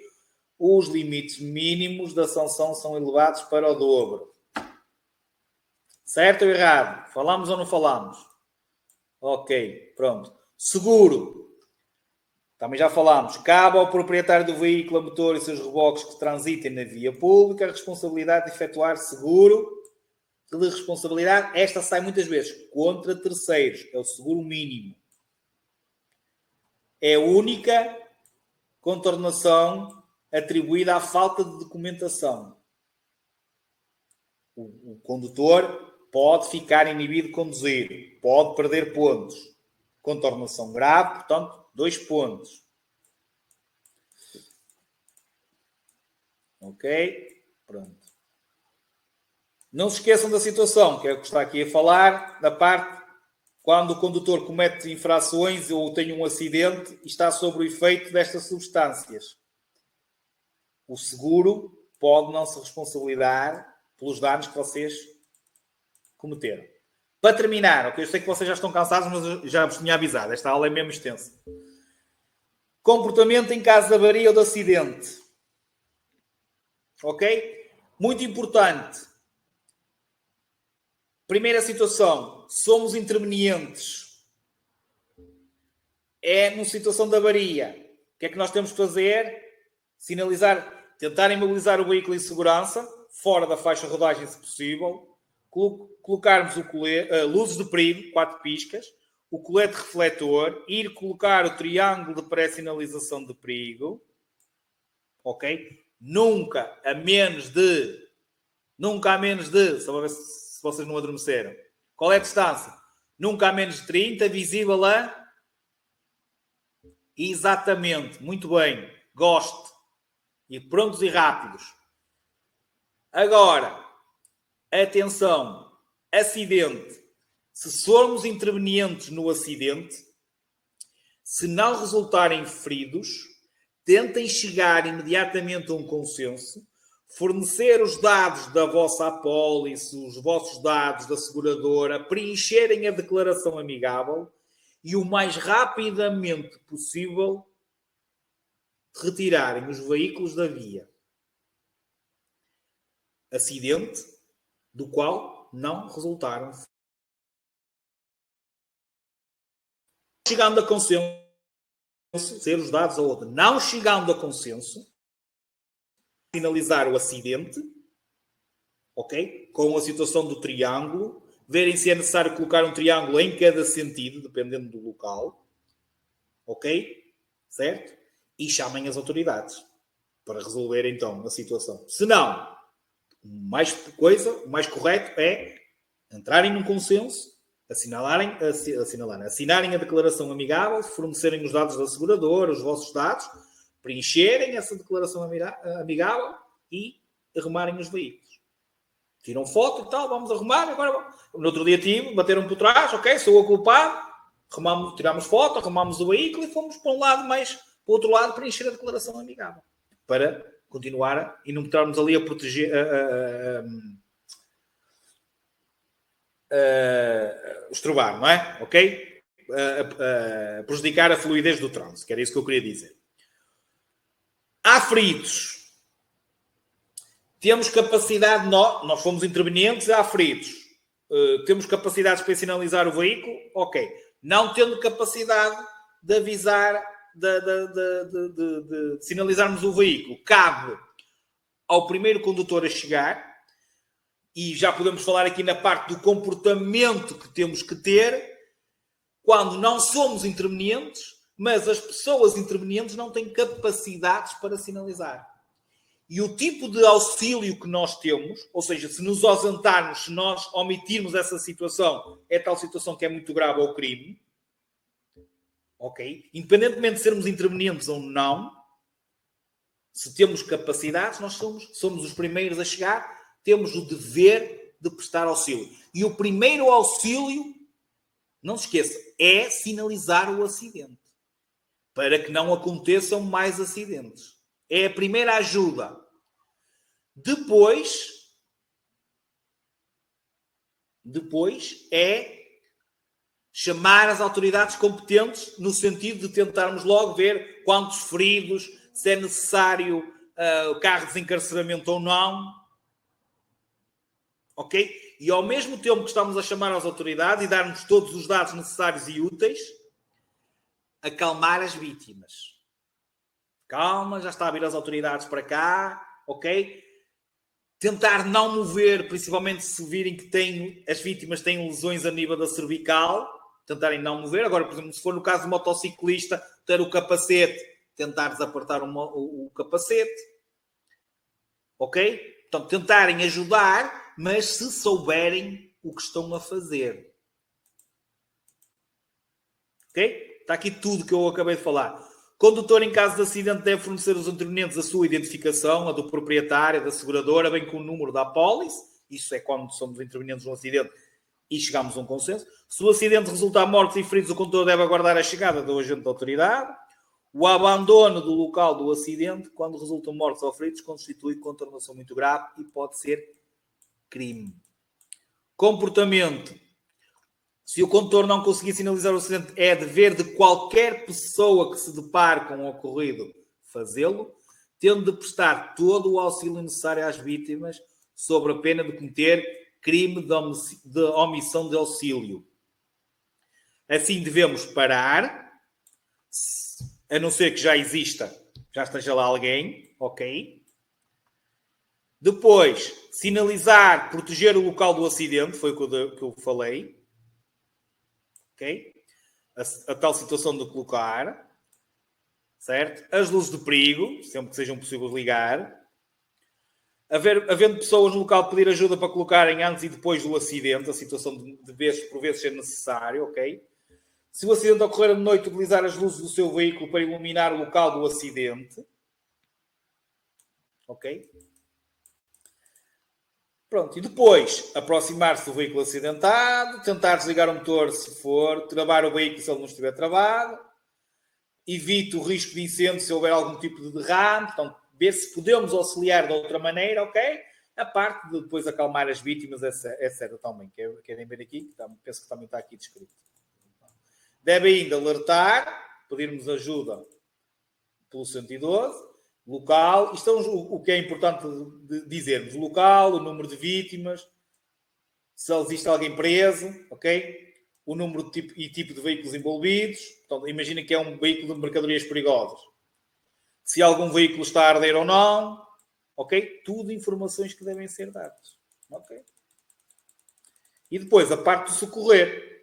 os limites mínimos da sanção são elevados para o dobro. Certo ou errado? Falamos ou não falamos? Ok, pronto. Seguro. Também já falámos. Cabe ao proprietário do veículo a motor e seus reboques que transitem na via pública a responsabilidade de efetuar seguro de responsabilidade. Esta sai muitas vezes contra terceiros. É o seguro mínimo. É a única contornação atribuída à falta de documentação. O condutor pode ficar inibido de conduzir. Pode perder pontos. Contornação grave, portanto, 2 pontos. Ok? Pronto. Não se esqueçam da situação, que é o que está aqui a falar, da parte quando o condutor comete infrações ou tem um acidente e está sob o efeito destas substâncias. O seguro pode não se responsabilizar pelos danos que vocês cometeram. Para terminar, ok? Eu sei que vocês já estão cansados, mas eu já vos tinha avisado. Esta aula é mesmo extensa. Comportamento em caso de avaria ou de acidente. Ok? Muito importante. Primeira situação. somos intervenientes, é numa situação de avaria. O que é que nós temos que fazer? Sinalizar, tentar imobilizar o veículo em segurança, fora da faixa de rodagem, se possível, colocarmos o colete, luzes de perigo, 4 piscas, o colete refletor, ir colocar o triângulo de pré-sinalização de perigo, ok? Nunca a menos de, só para ver se vocês não adormeceram. Qual é a distância? Nunca a menos de 30, visível a... Exatamente, muito bem, gosto. E prontos e rápidos. Agora, atenção, acidente. Se formos intervenientes no acidente, se não resultarem feridos, tentem chegar imediatamente a um consenso, fornecer os dados da vossa apólice, os vossos dados da seguradora, preencherem a declaração amigável e o mais rapidamente possível retirarem os veículos da via. Acidente do qual não resultaram. Chegando a consenso, ser os dados a outra. Não chegando a consenso, finalizar o acidente, ok? Com a situação do triângulo, verem se é necessário colocar um triângulo em cada sentido, dependendo do local, ok? Certo? E chamem as autoridades para resolver então a situação. Se não, o mais correto é entrarem num consenso, assinarem a declaração amigável, fornecerem os dados da seguradora, os vossos dados, preencherem essa declaração amigável e arrumarem os veículos. Tiram foto e tal, vamos arrumar. Agora, no outro dia bateram por trás, ok, sou o culpado, tiramos foto, arrumamos o veículo e fomos para um lado mais, para o outro lado, preencher a declaração amigável. Para continuar e não estarmos ali a proteger, estrovar, não é? Ok? Prejudicar a fluidez do trânsito, que era isso que eu queria dizer. Há feridos. Temos capacidade, nós fomos intervenientes, há feridos. Temos capacidades para sinalizar o veículo? Ok. Não tendo capacidade de avisar, de sinalizarmos o veículo, cabe ao primeiro condutor a chegar, e já podemos falar aqui na parte do comportamento que temos que ter quando não somos intervenientes, mas as pessoas intervenientes não têm capacidades para sinalizar. E o tipo de auxílio que nós temos, ou seja, se nos ausentarmos, se nós omitirmos essa situação, é tal situação que é muito grave ao crime, ok? Independentemente de sermos intervenientes ou não, se temos capacidades, nós somos os primeiros a chegar, temos o dever de prestar auxílio. E o primeiro auxílio, não se esqueça, é sinalizar o acidente. Para que não aconteçam mais acidentes. É a primeira ajuda. Depois é chamar as autoridades competentes no sentido de tentarmos logo ver quantos feridos, se é necessário o carro de desencarceramento ou não. Ok? E ao mesmo tempo que estamos a chamar as autoridades e darmos todos os dados necessários e úteis, acalmar as vítimas. Calma, já está a vir as autoridades para cá, ok? Tentar não mover, principalmente se virem que as vítimas têm lesões a nível da cervical, tentarem não mover. Agora, por exemplo, se for no caso do motociclista, ter o capacete, tentar desapertar o capacete, ok? Portanto, tentarem ajudar, mas se souberem o que estão a fazer. Ok? Está aqui tudo que eu acabei de falar. Condutor, em caso de acidente, deve fornecer aos intervenientes a sua identificação, a do proprietário, da seguradora, bem com o número da apólice. Isso é quando somos intervenientes no acidente e chegamos a um consenso. Se o acidente resultar mortos e feridos, o condutor deve aguardar a chegada do agente da autoridade. O abandono do local do acidente, quando resultam mortos ou feridos, constitui contornação muito grave e pode ser crime. Comportamento. Se o condutor não conseguir sinalizar o acidente, é dever de qualquer pessoa que se depare com o ocorrido fazê-lo, tendo de prestar todo o auxílio necessário às vítimas, sob a pena de cometer crime de omissão de auxílio. Assim devemos parar, a não ser que já esteja lá alguém, ok? Depois, sinalizar, proteger o local do acidente, foi o que eu falei, ok? A tal situação de colocar, certo? As luzes de perigo, sempre que sejam possíveis ligar. Havendo pessoas no local pedir ajuda para colocarem antes e depois do acidente, a situação de vezes, por vezes ser necessário, ok? Se o acidente ocorrer de noite, utilizar as luzes do seu veículo para iluminar o local do acidente, ok? Pronto, e depois aproximar-se do veículo acidentado, tentar desligar o motor se for, travar o veículo se ele não estiver travado, evite o risco de incêndio se houver algum tipo de derrame, portanto, ver se podemos auxiliar de outra maneira, ok? A parte de depois acalmar as vítimas, etc. também. Querem ver aqui? Penso que também está aqui descrito. Deve ainda alertar, pedirmos ajuda pelo 112, local, isto é o que é importante dizermos, o local, o número de vítimas, se existe alguém preso, ok? O número e tipo de veículos envolvidos, então, imagina que é um veículo de mercadorias perigosas. Se algum veículo está a arder ou não, ok? Tudo informações que devem ser dadas, ok? E depois, a parte do socorrer.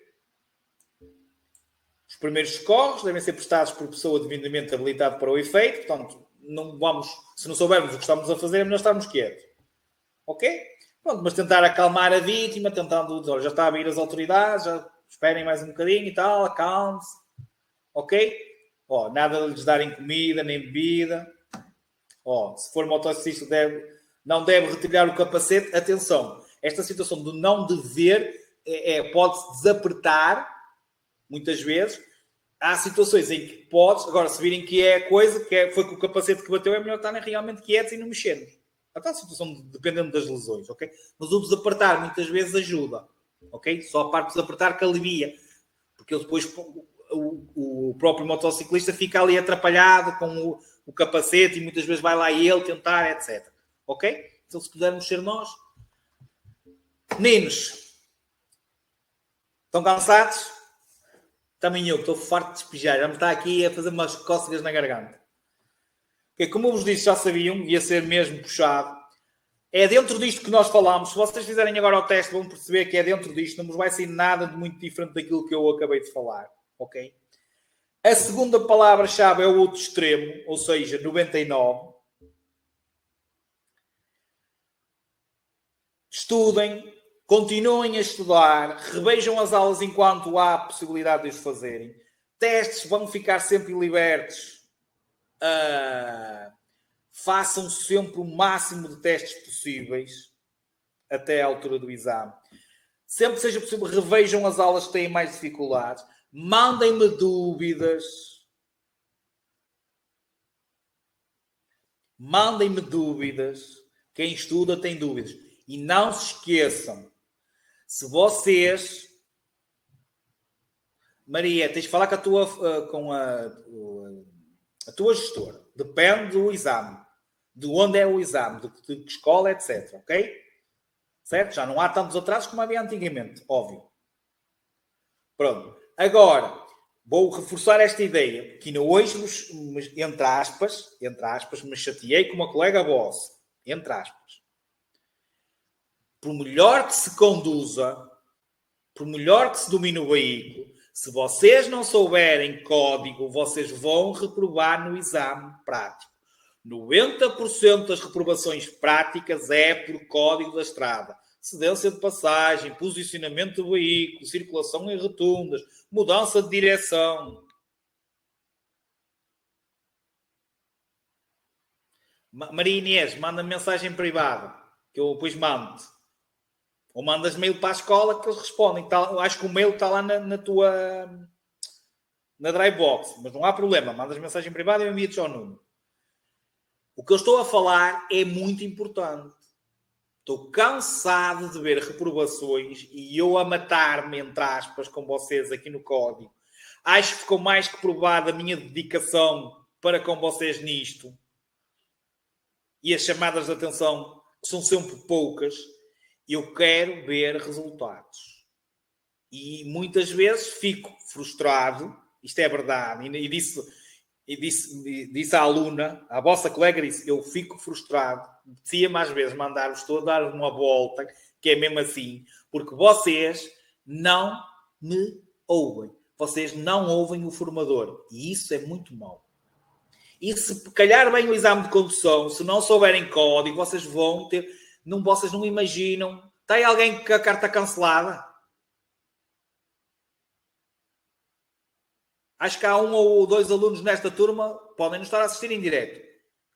Os primeiros socorros devem ser prestados por pessoa devidamente habilitada para o efeito, portanto, se não soubermos o que estamos a fazer, é melhor estarmos quietos. Ok? Pronto, mas tentar acalmar a vítima, tentando dizer, já está a vir as autoridades, já esperem mais um bocadinho e tal, acalme-se. Ok? Nada de lhes darem comida, nem bebida. Se for motociclista, não deve retirar o capacete. Atenção, esta situação de não dever pode-se desapertar, muitas vezes. Há situações em que podes, agora se virem que é a coisa, foi com o capacete que bateu, é melhor estarem realmente quietos e não mexermos. Até a situação dependendo das lesões, ok? Mas o desapertar muitas vezes ajuda, ok? Só a parte de desapertar que alivia. Porque depois o próprio motociclista fica ali atrapalhado com o capacete e muitas vezes vai lá ele tentar, etc. Ok? Então se pudermos ser nós. Meninos, estão cansados? Também eu, estou farto de despejar. Já me está aqui a fazer umas cócegas na garganta. Porque, como eu vos disse, já sabiam, ia ser mesmo puxado. É dentro disto que nós falámos. Se vocês fizerem agora o teste, vão perceber que é dentro disto. Não vos vai ser nada de muito diferente daquilo que eu acabei de falar. Ok? A segunda palavra-chave é o outro extremo, ou seja, 99. Estudem, continuem a estudar, revejam as aulas enquanto há a possibilidade de os fazerem. Testes vão ficar sempre libertos. Façam sempre o máximo de testes possíveis até à altura do exame. Sempre que seja possível, revejam as aulas que têm mais dificuldades. Mandem-me dúvidas. Mandem-me dúvidas. Quem estuda tem dúvidas. E não se esqueçam, se vocês... Maria, tens de falar com a tua gestora. Depende do exame. De onde é o exame. De que escola, etc. Ok? Certo? Já não há tantos atrasos como havia antigamente. Óbvio. Pronto. Agora, vou reforçar esta ideia. Que ainda hoje, entre aspas, me chateei com uma colega vossa. Entre aspas. Por melhor que se conduza, por melhor que se domine o veículo, se vocês não souberem código, vocês vão reprovar no exame prático. 90% das reprovações práticas é por código da estrada. Cedência de passagem, posicionamento do veículo, circulação em rotundas, mudança de direção. Maria Inês, manda mensagem privada, que eu depois mando. Ou mandas mail para a escola que eles respondem. Acho que o mail está lá na tua... na Dropbox. Mas não há problema. Mandas mensagem privada e eu envio-te ao número. O que eu estou a falar é muito importante. Estou cansado de ver reprovações e eu a matar-me, entre aspas, com vocês aqui no código. Acho que ficou mais que provada a minha dedicação para com vocês nisto. E as chamadas de atenção, que são sempre poucas. Eu quero ver resultados. E muitas vezes fico frustrado, isto é verdade, e disse à aluna, à vossa colega, disse, eu fico frustrado, decia-me às vezes mandar-vos todos dar uma volta, que é mesmo assim, porque vocês não me ouvem. Vocês não ouvem o formador. E isso é muito mau. E se calhar bem o exame de condução, se não souberem código, vocês vão ter... vocês não imaginam. Está aí alguém com a carta cancelada? Acho que há 1 ou 2 alunos nesta turma, podem nos estar a assistir em direto,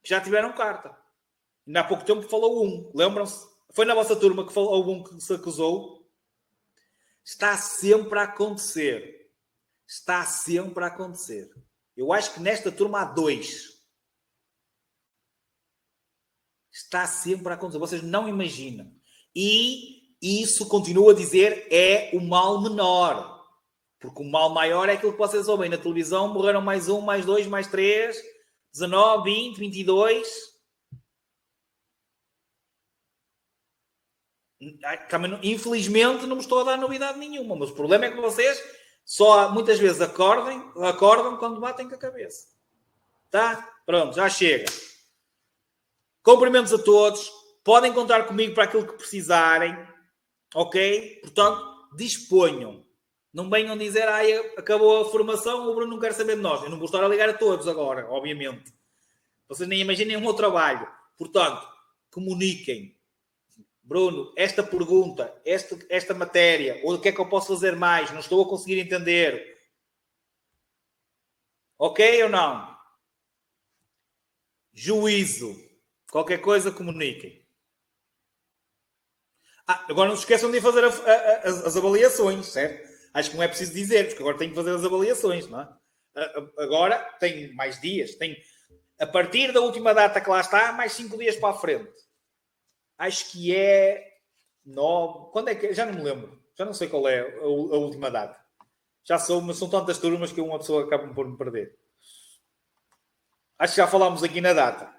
que já tiveram carta. Ainda há pouco tempo falou um. Lembram-se? Foi na vossa turma que falou um que se acusou? Está sempre a acontecer. Está sempre a acontecer. Eu acho que nesta turma há 2. Está sempre a acontecer. Vocês não imaginam. E isso, continuo a dizer, é o mal menor. Porque o mal maior é aquilo que vocês ouvem na televisão. Morreram mais 1, mais 2, mais 3, 19, 20, 22. Infelizmente não me estou a dar novidade nenhuma. Mas o problema é que vocês só muitas vezes acordam quando batem com a cabeça. Tá? Pronto, já chega. Cumprimentos a todos. Podem contar comigo para aquilo que precisarem. Ok? Portanto, disponham. Não venham dizer, acabou a formação, o Bruno não quer saber de nós. Eu não vou estar a ligar a todos agora, obviamente. Vocês nem imaginem o meu trabalho. Portanto, comuniquem. Bruno, esta pergunta, esta matéria, ou o que é que eu posso fazer mais? Não estou a conseguir entender. Ok ou não? Juízo. Qualquer coisa, comuniquem. Agora não se esqueçam de fazer as avaliações, certo? Acho que não é preciso dizer, porque agora tenho que fazer as avaliações, não é? Agora tem mais dias. A partir da última data que lá está, mais 5 dias para a frente. Acho que é 9. Quando é que... Já não me lembro. Já não sei qual é a última data. Mas são tantas turmas que uma pessoa acaba por me perder. Acho que já falámos aqui na data.